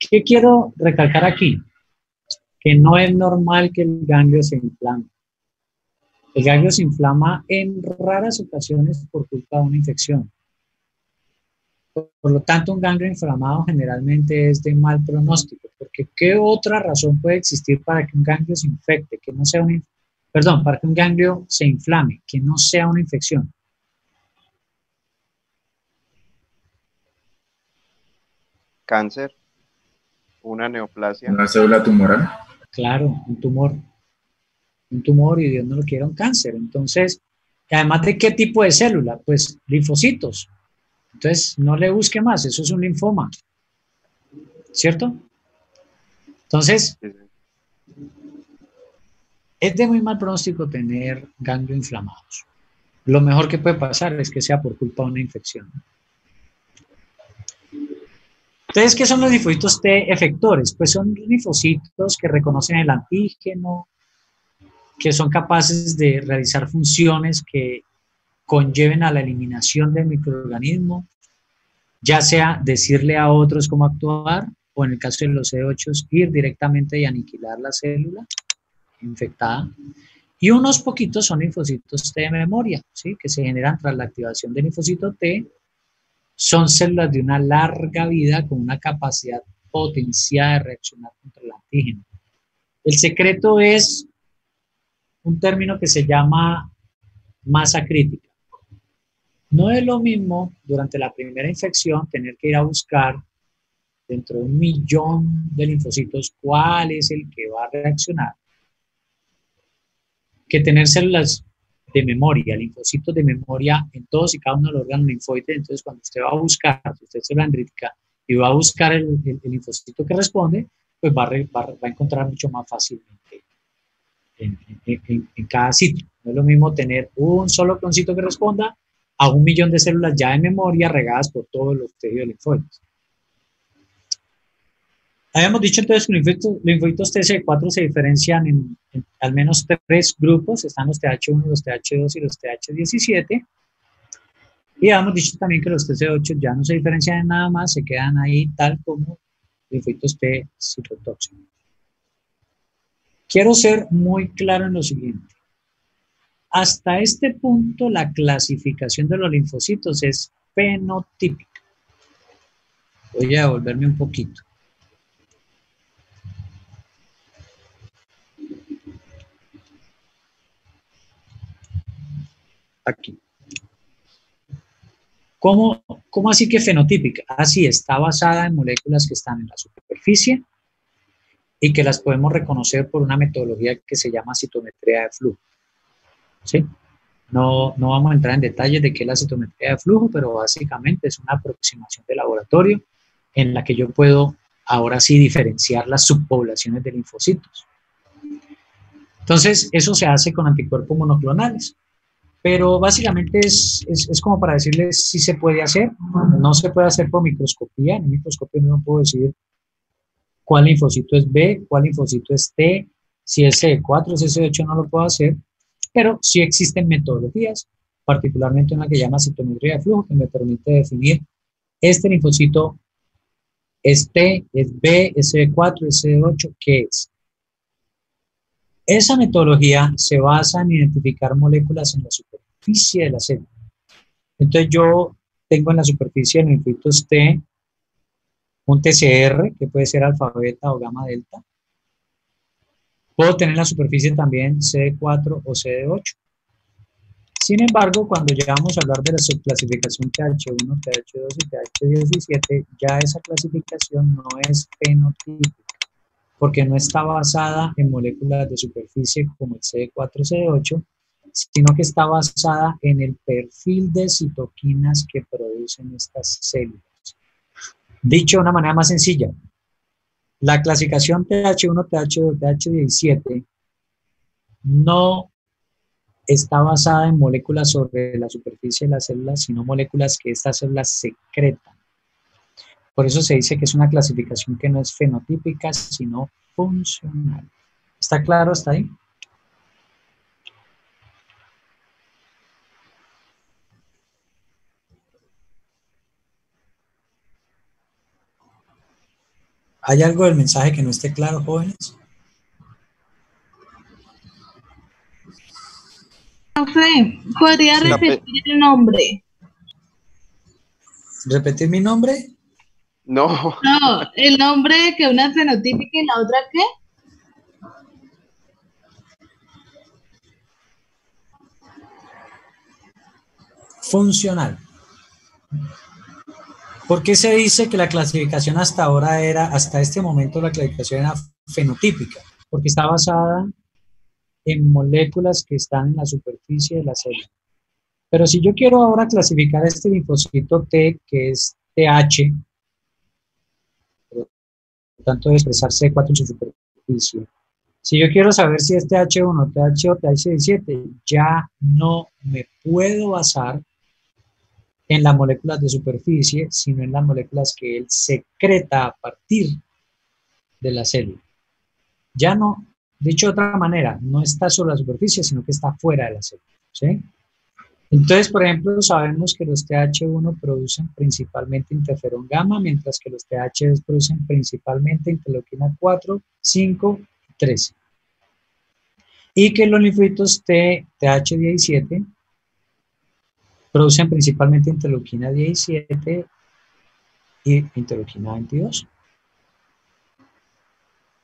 Speaker 1: ¿Qué quiero recalcar aquí? Que no es normal que el ganglio se inflame. El ganglio se inflama en raras ocasiones por culpa de una infección. Por lo tanto, un ganglio inflamado generalmente es de mal pronóstico, porque ¿qué otra razón puede existir para que un ganglio se infecte, que no sea para que un ganglio se inflame, que no sea una infección?
Speaker 2: Cáncer, una neoplasia.
Speaker 4: Una célula tumoral.
Speaker 1: Claro, un tumor y Dios no lo quiera, un cáncer. Entonces, además de qué tipo de célula, pues linfocitos. Entonces, no le busque más, eso es un linfoma, ¿cierto? Entonces, es de muy mal pronóstico tener ganglios inflamados. Lo mejor que puede pasar es que sea por culpa de una infección. Entonces, ¿qué son los linfocitos T efectores? Pues son linfocitos que reconocen el antígeno, que son capaces de realizar funciones que conlleven a la eliminación del microorganismo, ya sea decirle a otros cómo actuar, o en el caso de los CD8, ir directamente y aniquilar la célula infectada. Y unos poquitos son linfocitos T de memoria, ¿sí? Que se generan tras la activación del linfocito T. Son células de una larga vida con una capacidad potenciada de reaccionar contra el antígeno. El secreto es un término que se llama masa crítica. No es lo mismo durante la primera infección tener que ir a buscar dentro de 1 millón de linfocitos cuál es el que va a reaccionar, que tener células de memoria, linfocitos de memoria en todos y cada uno de los órganos linfoides. Entonces, cuando usted va a buscar, si usted es célula dendrítica y va a buscar el linfocito que responde, pues va a encontrar mucho más fácilmente en cada sitio. No es lo mismo tener un solo cloncito que responda a 1 millón de células ya en memoria regadas por todos los tejidos linfoides. Habíamos dicho entonces que los linfocitos TCD4 se diferencian en al menos 3 grupos. Están los TH1, los TH2 y los TH17. Y habíamos dicho también que los TC8 ya no se diferencian en nada más, se quedan ahí tal como linfocitos T citotóxicos. Quiero ser muy claro en lo siguiente. Hasta este punto la clasificación de los linfocitos es fenotípica. Voy a devolverme un poquito. Aquí. ¿Cómo así que fenotípica? Así está basada en moléculas que están en la superficie y que las podemos reconocer por una metodología que se llama citometría de flujo. ¿Sí? No vamos a entrar en detalles de qué es la citometría de flujo, pero básicamente es una aproximación de laboratorio en la que yo puedo ahora sí diferenciar las subpoblaciones de linfocitos. Entonces, eso se hace con anticuerpos monoclonales. Pero básicamente es como para decirles si se puede hacer. No se puede hacer por microscopía. En microscopía no puedo decir cuál linfocito es B, cuál linfocito es T, si es CD4, si es CD8 no lo puedo hacer, pero sí existen metodologías, particularmente una que llama citometría de flujo, que me permite definir este linfocito es T, es B, es CD4, es CD8, ¿qué es? Esa metodología se basa en identificar moléculas en la superficie de la célula. Entonces yo tengo en la superficie de linfocitos T un TCR, que puede ser alfa, beta o gamma delta. Puedo tener en la superficie también CD4 o CD8. Sin embargo, cuando ya vamos a hablar de la subclasificación TH1, TH2 y TH17, ya esa clasificación no es fenotípica, porque no está basada en moléculas de superficie como el CD4, CD8, sino que está basada en el perfil de citoquinas que producen estas células. Dicho de una manera más sencilla, la clasificación TH1, TH2, TH17 no está basada en moléculas sobre la superficie de las células, sino moléculas que estas células secretan. Por eso se dice que es una clasificación que no es fenotípica, sino funcional. ¿Está claro hasta ahí? ¿Hay algo del mensaje que no esté claro, jóvenes?
Speaker 3: Profe, ¿podría
Speaker 1: Sí.
Speaker 3: repetir el nombre?
Speaker 1: ¿Repetir mi nombre?
Speaker 2: No,
Speaker 3: No, el nombre que una es fenotípica y la otra qué.
Speaker 1: Funcional. ¿Por qué se dice que la clasificación hasta ahora era, hasta este momento la clasificación era fenotípica? Porque está basada en moléculas que están en la superficie de la célula. Pero si yo quiero ahora clasificar este linfocito T, que es TH, por lo tanto debe expresar C4 en su superficie. Si yo quiero saber si es TH1, TH o TH17, ya no me puedo basar en las moléculas de superficie, sino en las moléculas que él secreta a partir de la célula. Ya no, dicho de otra manera, no está sobre la superficie, sino que está fuera de la célula. ¿Sí? Entonces, por ejemplo, sabemos que los TH1 producen principalmente interferón gamma, mientras que los TH2 producen principalmente interleuquina 4, 5 y 13. Y que los linfocitos TH17 producen principalmente interleuquina 17 y interleuquina 22.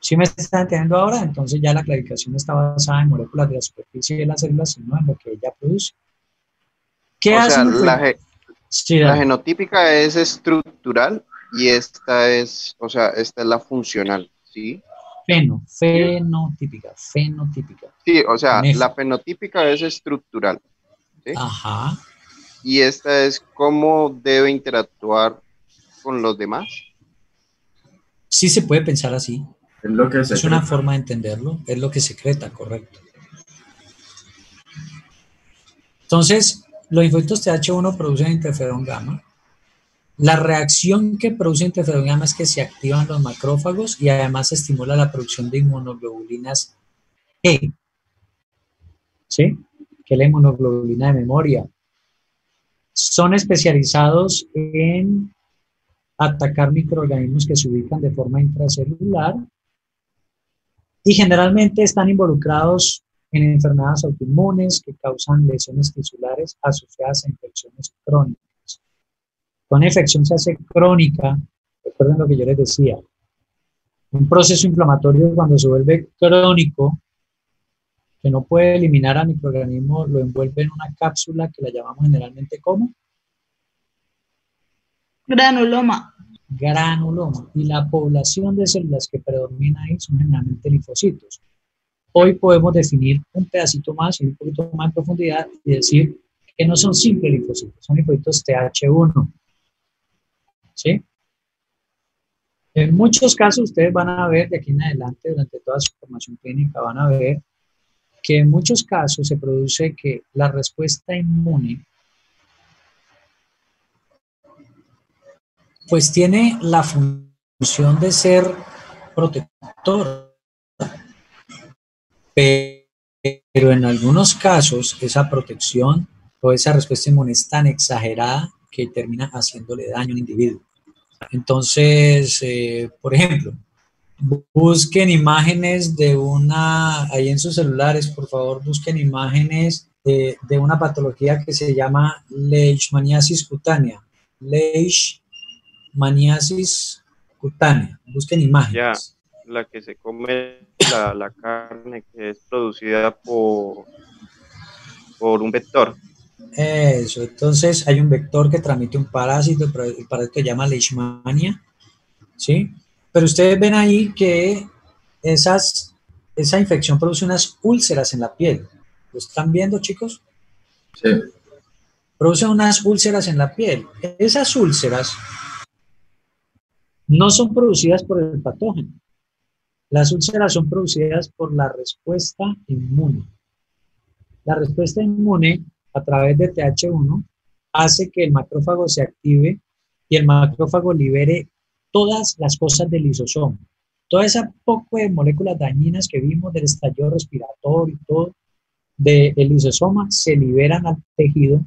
Speaker 1: ¿Sí me están entendiendo ahora? Entonces ya la clasificación está basada en moléculas de la superficie de las células, sino en lo que ella produce. ¿Qué
Speaker 2: o
Speaker 1: hace
Speaker 2: sea,
Speaker 1: un Sí,
Speaker 2: la
Speaker 1: dale.
Speaker 2: genotípica es estructural y esta es, o sea, esta es la funcional, ¿sí?
Speaker 1: Fenotípica.
Speaker 2: Sí, o
Speaker 1: Con
Speaker 2: sea,
Speaker 1: F.
Speaker 2: la fenotípica es estructural, ¿sí?
Speaker 1: Ajá.
Speaker 2: Y esta es cómo debe interactuar con los demás.
Speaker 1: Sí se puede pensar así.
Speaker 4: Es lo que
Speaker 1: Es una
Speaker 4: secreta.
Speaker 1: forma de entenderlo. Es lo que secreta, correcto. Entonces, los linfocitos TH1 producen interferón gamma. La reacción que produce interferón gamma es que se activan los macrófagos y además se estimula la producción de inmunoglobulinas G, ¿sí? Que es la inmunoglobulina de memoria. Son especializados en atacar microorganismos que se ubican de forma intracelular y generalmente están involucrados en enfermedades autoinmunes que causan lesiones tisulares asociadas a infecciones crónicas. Cuando una infección se hace crónica, recuerden lo que yo les decía, un proceso inflamatorio cuando se vuelve crónico, que no puede eliminar al microorganismo, lo envuelve en una cápsula que la llamamos generalmente como
Speaker 3: Granuloma.
Speaker 1: granuloma. Y la población de células que predomina ahí son generalmente linfocitos. Hoy podemos definir un pedacito más y un poquito más en profundidad y decir que no son simples linfocitos, son linfocitos TH1. ¿Sí? En muchos casos ustedes van a ver de aquí en adelante, durante toda su formación clínica, van a ver que en muchos casos se produce que la respuesta inmune pues tiene la función de ser protector, pero en algunos casos esa protección o esa respuesta inmune es tan exagerada que termina haciéndole daño a un individuo. Entonces, por ejemplo, busquen imágenes de ahí en sus celulares, por favor, busquen imágenes de una patología que se llama leishmaniasis cutánea. Leishmaniasis cutánea. Busquen
Speaker 2: Ya,
Speaker 1: imágenes.
Speaker 2: la que se come la carne que es producida por un vector.
Speaker 1: Eso, entonces hay un vector que transmite un parásito, el parásito se llama Leishmania, ¿sí? Pero ustedes ven ahí que esa infección produce unas úlceras en la piel. ¿Lo están viendo, chicos?
Speaker 4: Sí.
Speaker 1: Produce unas úlceras en la piel. Esas úlceras no son producidas por el patógeno. Las úlceras son producidas por la respuesta inmune. La respuesta inmune, a través de TH1, hace que el macrófago se active y el macrófago libere todas las cosas del lisosoma. Toda esa poco de moléculas dañinas que vimos del estallido respiratorio y todo del lisosoma se liberan al tejido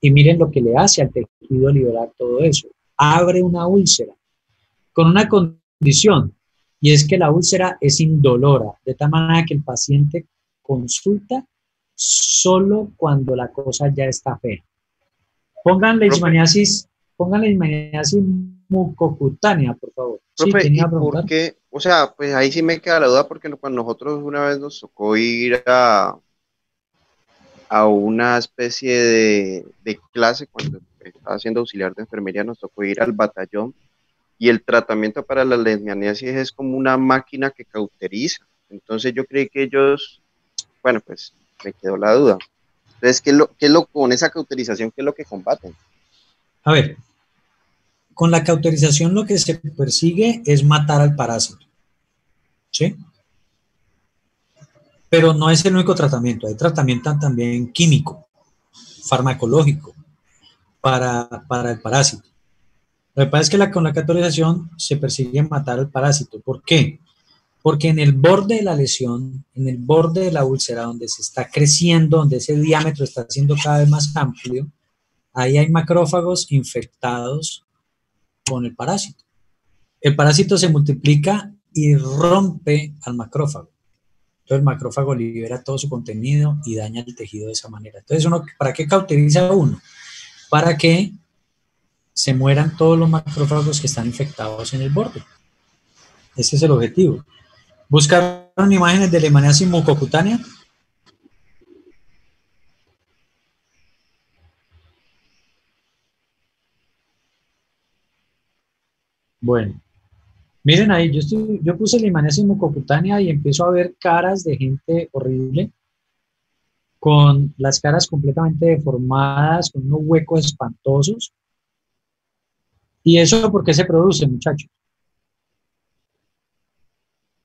Speaker 1: y miren lo que le hace al tejido liberar todo eso. Abre una úlcera con una condición y es que la úlcera es indolora, de tal manera que el paciente consulta solo cuando la cosa ya está fea. Pongan leishmaniasis mucocutánea, por favor. Sí,
Speaker 2: Profe,
Speaker 1: tenía
Speaker 2: ¿y
Speaker 1: que preguntar.
Speaker 2: por qué? O sea, pues ahí sí me queda la duda porque cuando nosotros una vez nos tocó ir a una especie de clase, cuando estaba haciendo auxiliar de enfermería, nos tocó ir al batallón y el tratamiento para la leishmaniasis es como una máquina que cauteriza. Entonces yo creí que ellos, bueno, pues me quedó la duda. Entonces, qué es lo con esa cauterización, qué es lo que combaten?
Speaker 1: A ver, con la cauterización lo que se persigue es matar al parásito, ¿sí? Pero no es el único tratamiento, hay tratamiento también químico, farmacológico, para el parásito. Lo que pasa es que con la cauterización se persigue matar al parásito. ¿Por qué? Porque en el borde de la lesión, en el borde de la úlcera, donde se está creciendo, donde ese diámetro está siendo cada vez más amplio, ahí hay macrófagos infectados con el parásito. El parásito se multiplica y rompe al macrófago. Entonces el macrófago libera todo su contenido y daña el tejido de esa manera. Entonces, ¿para qué cauteriza uno? Para que se mueran todos los macrófagos que están infectados en el borde. Ese es el objetivo. ¿Buscaron imágenes de leishmaniasis mucocutánea? Bueno, miren ahí, yo puse leishmaniasis mucocutánea y empiezo a ver caras de gente horrible, con las caras completamente deformadas, con unos huecos espantosos. ¿Y eso por qué se produce, muchachos?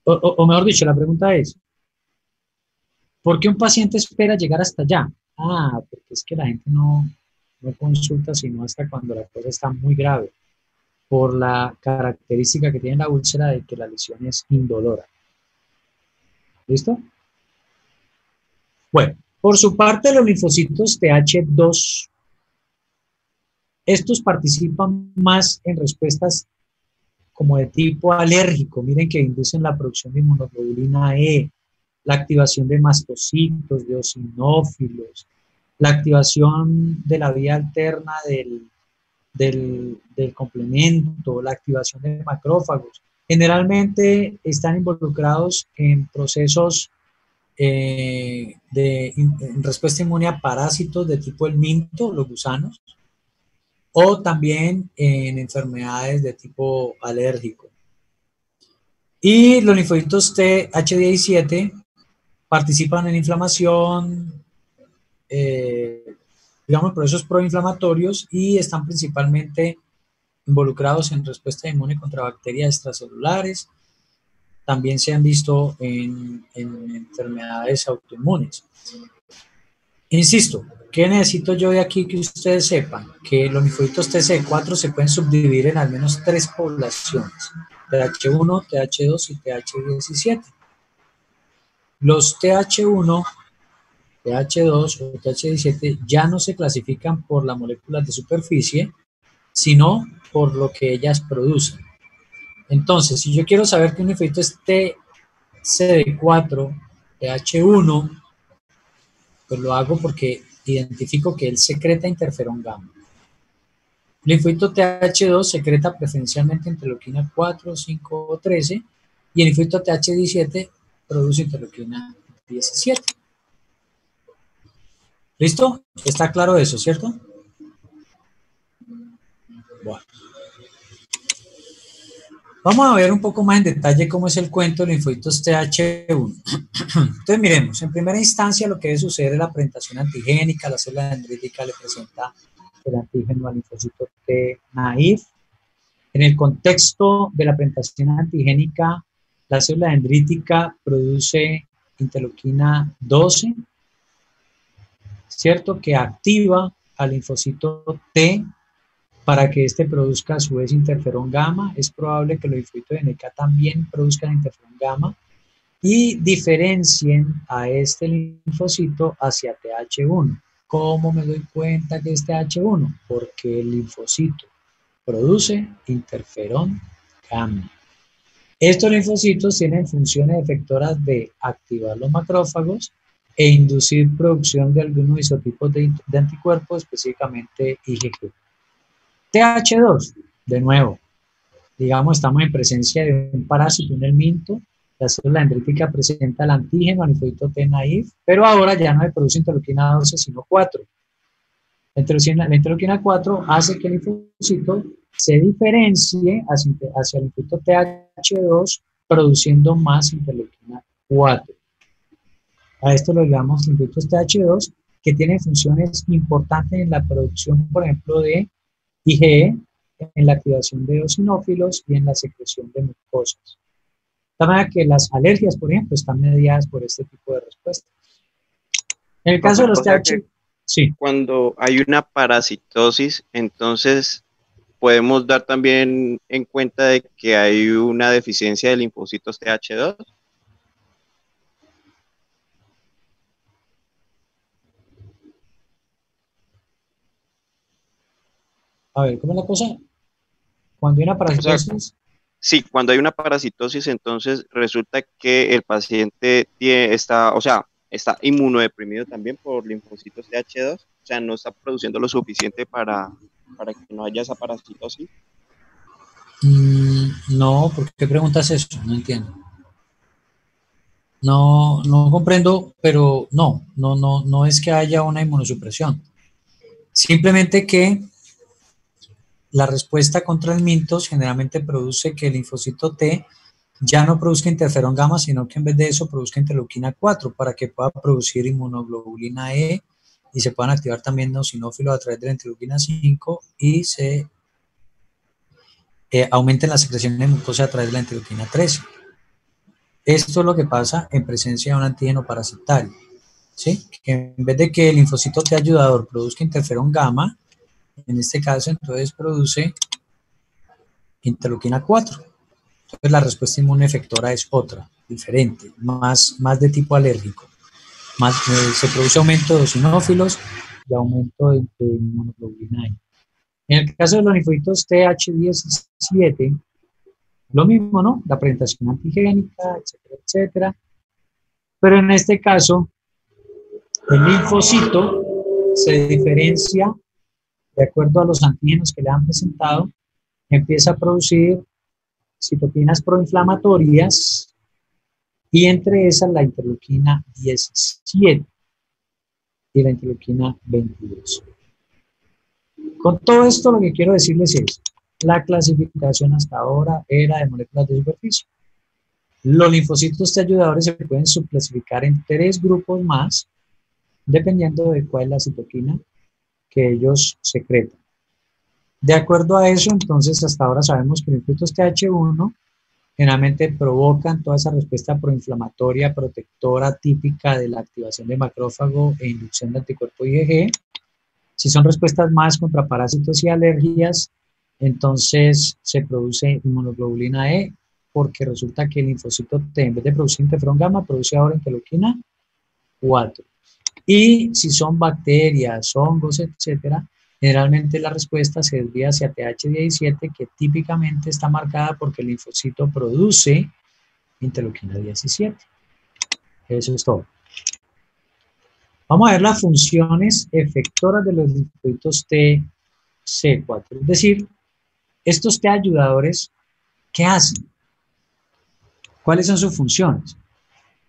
Speaker 1: O mejor dicho, la pregunta es, ¿por qué un paciente espera llegar hasta allá? Ah, porque es que la gente no consulta sino hasta cuando la cosa está muy grave, por la característica que tiene la úlcera de que la lesión es indolora. ¿Listo? Bueno, por su parte, los linfocitos TH2, estos participan más en respuestas como de tipo alérgico. Miren que inducen la producción de inmunoglobulina E, la activación de mastocitos, de eosinófilos, la activación de la vía alterna del complemento, la activación de macrófagos. Generalmente están involucrados en procesos en respuesta inmune a parásitos de tipo el minto, los gusanos, o también en enfermedades de tipo alérgico. Y los linfocitos TH17 participan en inflamación, digamos, procesos proinflamatorios y están principalmente involucrados en respuesta inmune contra bacterias extracelulares, también se han visto en enfermedades autoinmunes. Insisto, ¿qué necesito yo de aquí que ustedes sepan? Que los linfocitos TCD4 se pueden subdividir en al menos 3 poblaciones, TH1, TH2 y TH17. Los TH1, TH2 o TH17 ya no se clasifican por las moléculas de superficie, sino por lo que ellas producen. Entonces, si yo quiero saber que un linfocito es TCD4, TH1, pues lo hago porque identifico que él secreta interferón gamma. El linfocito TH2 secreta preferencialmente interleuquina 4, 5 o 13 y el linfocito TH17 produce interleuquina 17. ¿Listo? ¿Está claro eso, cierto? Bueno. Vamos a ver un poco más en detalle cómo es el cuento de linfocitos TH1. Entonces miremos, en primera instancia lo que debe suceder es la presentación antigénica, la célula dendrítica le presenta el antígeno al linfocito T naïf. En el contexto de la presentación antigénica, la célula dendrítica produce interleuquina 12, ¿cierto? Que activa al linfocito T para que éste produzca a su vez interferón gamma. Es probable que los linfocitos de NK también produzcan interferón gamma y diferencien a este linfocito hacia TH1. ¿Cómo me doy cuenta que es TH1? Porque el linfocito produce interferón gamma. Estos linfocitos tienen funciones efectoras de activar los macrófagos e inducir producción de algunos isotipos de anticuerpos, específicamente IgG. TH2, de nuevo, digamos, estamos en presencia de un parásito, un helminto. La célula dendrítica presenta el antígeno al linfocito T naïf, pero ahora ya no se produce interleuquina 12, sino 4. La interleuquina 4 hace que el linfocito se diferencie hacia el linfocito TH2, produciendo más interleuquina 4. A esto lo llamamos linfocitos TH2, que tienen funciones importantes en la producción, por ejemplo, de IgE, en la activación de eosinófilos y en la secreción de mucosas. De manera que las alergias, por ejemplo, están mediadas por este tipo de respuestas. En el caso de los TH, sí.
Speaker 2: Cuando hay una parasitosis, entonces podemos dar también en cuenta de que hay una deficiencia de linfocitos TH2.
Speaker 1: A ver, ¿cómo es la cosa? Cuando hay una parasitosis...
Speaker 2: O sea, sí, cuando hay una parasitosis, entonces resulta que el paciente está inmunodeprimido también por linfocitos TH2, o sea, no está produciendo lo suficiente para que no haya esa parasitosis.
Speaker 1: No, ¿por qué preguntas eso? No entiendo. No comprendo, pero no es que haya una inmunosupresión. Simplemente que la respuesta contra el mintos generalmente produce que el linfocito T ya no produzca interferón gamma, sino que en vez de eso produzca interleuquina 4 para que pueda producir inmunoglobulina E y se puedan activar también eosinófilos a través de la interleuquina 5 y se aumenten la secreción de mucosa a través de la interleuquina 13. Esto es lo que pasa en presencia de un antígeno parasitario, ¿sí? Que en vez de que el linfocito T ayudador produzca interferón gamma, en este caso entonces produce interleuquina 4. Entonces la respuesta inmune efectora es otra, diferente, más de tipo alérgico. Se produce aumento de eosinófilos y aumento de inmunoglobulina E. En el caso de los linfocitos TH17, lo mismo, ¿no? La presentación antigénica, etcétera, etcétera. Pero en este caso, el linfocito se diferencia de acuerdo a los antígenos que le han presentado, empieza a producir citoquinas proinflamatorias y entre esas la interleuquina 17 y la interleuquina 22. Con todo esto lo que quiero decirles es, la clasificación hasta ahora era de moléculas de superficie. Los linfocitos T ayudadores se pueden subclasificar en 3 grupos más, dependiendo de cuál es la citoquina que ellos secretan. De acuerdo a eso, entonces, hasta ahora sabemos que los linfocitos TH1 generalmente provocan toda esa respuesta proinflamatoria protectora típica de la activación de macrófago e inducción de anticuerpo IgG. Si son respuestas más contra parásitos y alergias, entonces se produce inmunoglobulina E, porque resulta que el linfocito T, en vez de producir interferón gamma, produce ahora interleuquina 4. Y si son bacterias, hongos, etcétera, generalmente la respuesta se desvía hacia TH17, que típicamente está marcada porque el linfocito produce interleuquina 17. Eso es todo. Vamos a ver las funciones efectoras de los linfocitos TC4. Es decir, estos T ayudadores, ¿qué hacen? ¿Cuáles son sus funciones?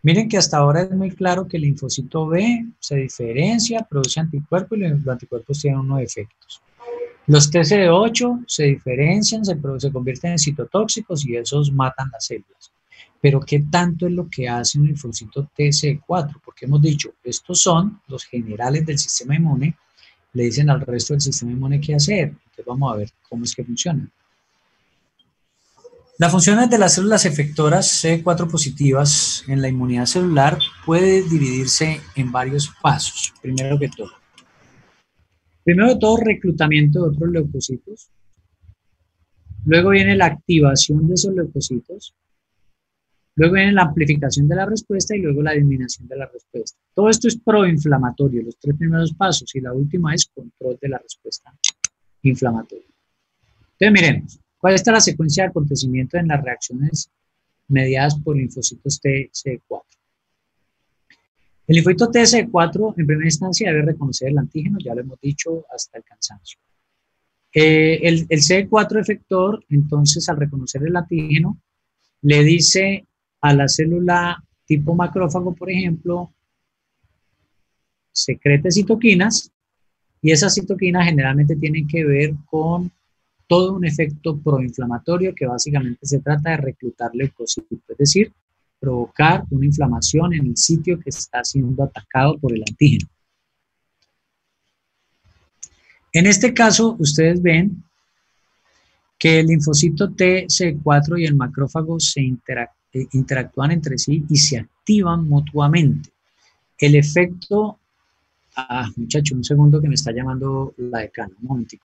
Speaker 1: Miren que hasta ahora es muy claro que el linfocito B se diferencia, produce anticuerpos y los anticuerpos tienen unos efectos. Los TCD8 se diferencian, se convierten en citotóxicos y esos matan las células. Pero ¿qué tanto es lo que hace un linfocito TC4? Porque hemos dicho, estos son los generales del sistema inmune, le dicen al resto del sistema inmune qué hacer. Entonces vamos a ver cómo es que funcionan. Las funciones de las células efectoras CD4 positivas en la inmunidad celular puede dividirse en varios pasos. Primero de todo, reclutamiento de otros leucocitos. Luego viene la activación de esos leucocitos. Luego viene la amplificación de la respuesta y luego la disminución de la respuesta. Todo esto es proinflamatorio, los 3 primeros pasos, y la última es control de la respuesta inflamatoria. Entonces, miremos. ¿Cuál está la secuencia de acontecimiento en las reacciones mediadas por linfocitos TCD4? El linfocito TCD4 en primera instancia debe reconocer el antígeno, ya lo hemos dicho hasta el cansancio. El CD4 efector, entonces, al reconocer el antígeno, le dice a la célula tipo macrófago, por ejemplo, secrete citoquinas, y esas citoquinas generalmente tienen que ver con todo un efecto proinflamatorio que básicamente se trata de reclutar leucocitos, es decir, provocar una inflamación en el sitio que está siendo atacado por el antígeno. En este caso, ustedes ven que el linfocito TC4 y el macrófago se interactúan entre sí y se activan mutuamente. El efecto... muchacho, un segundo que me está llamando la decana, un momentico.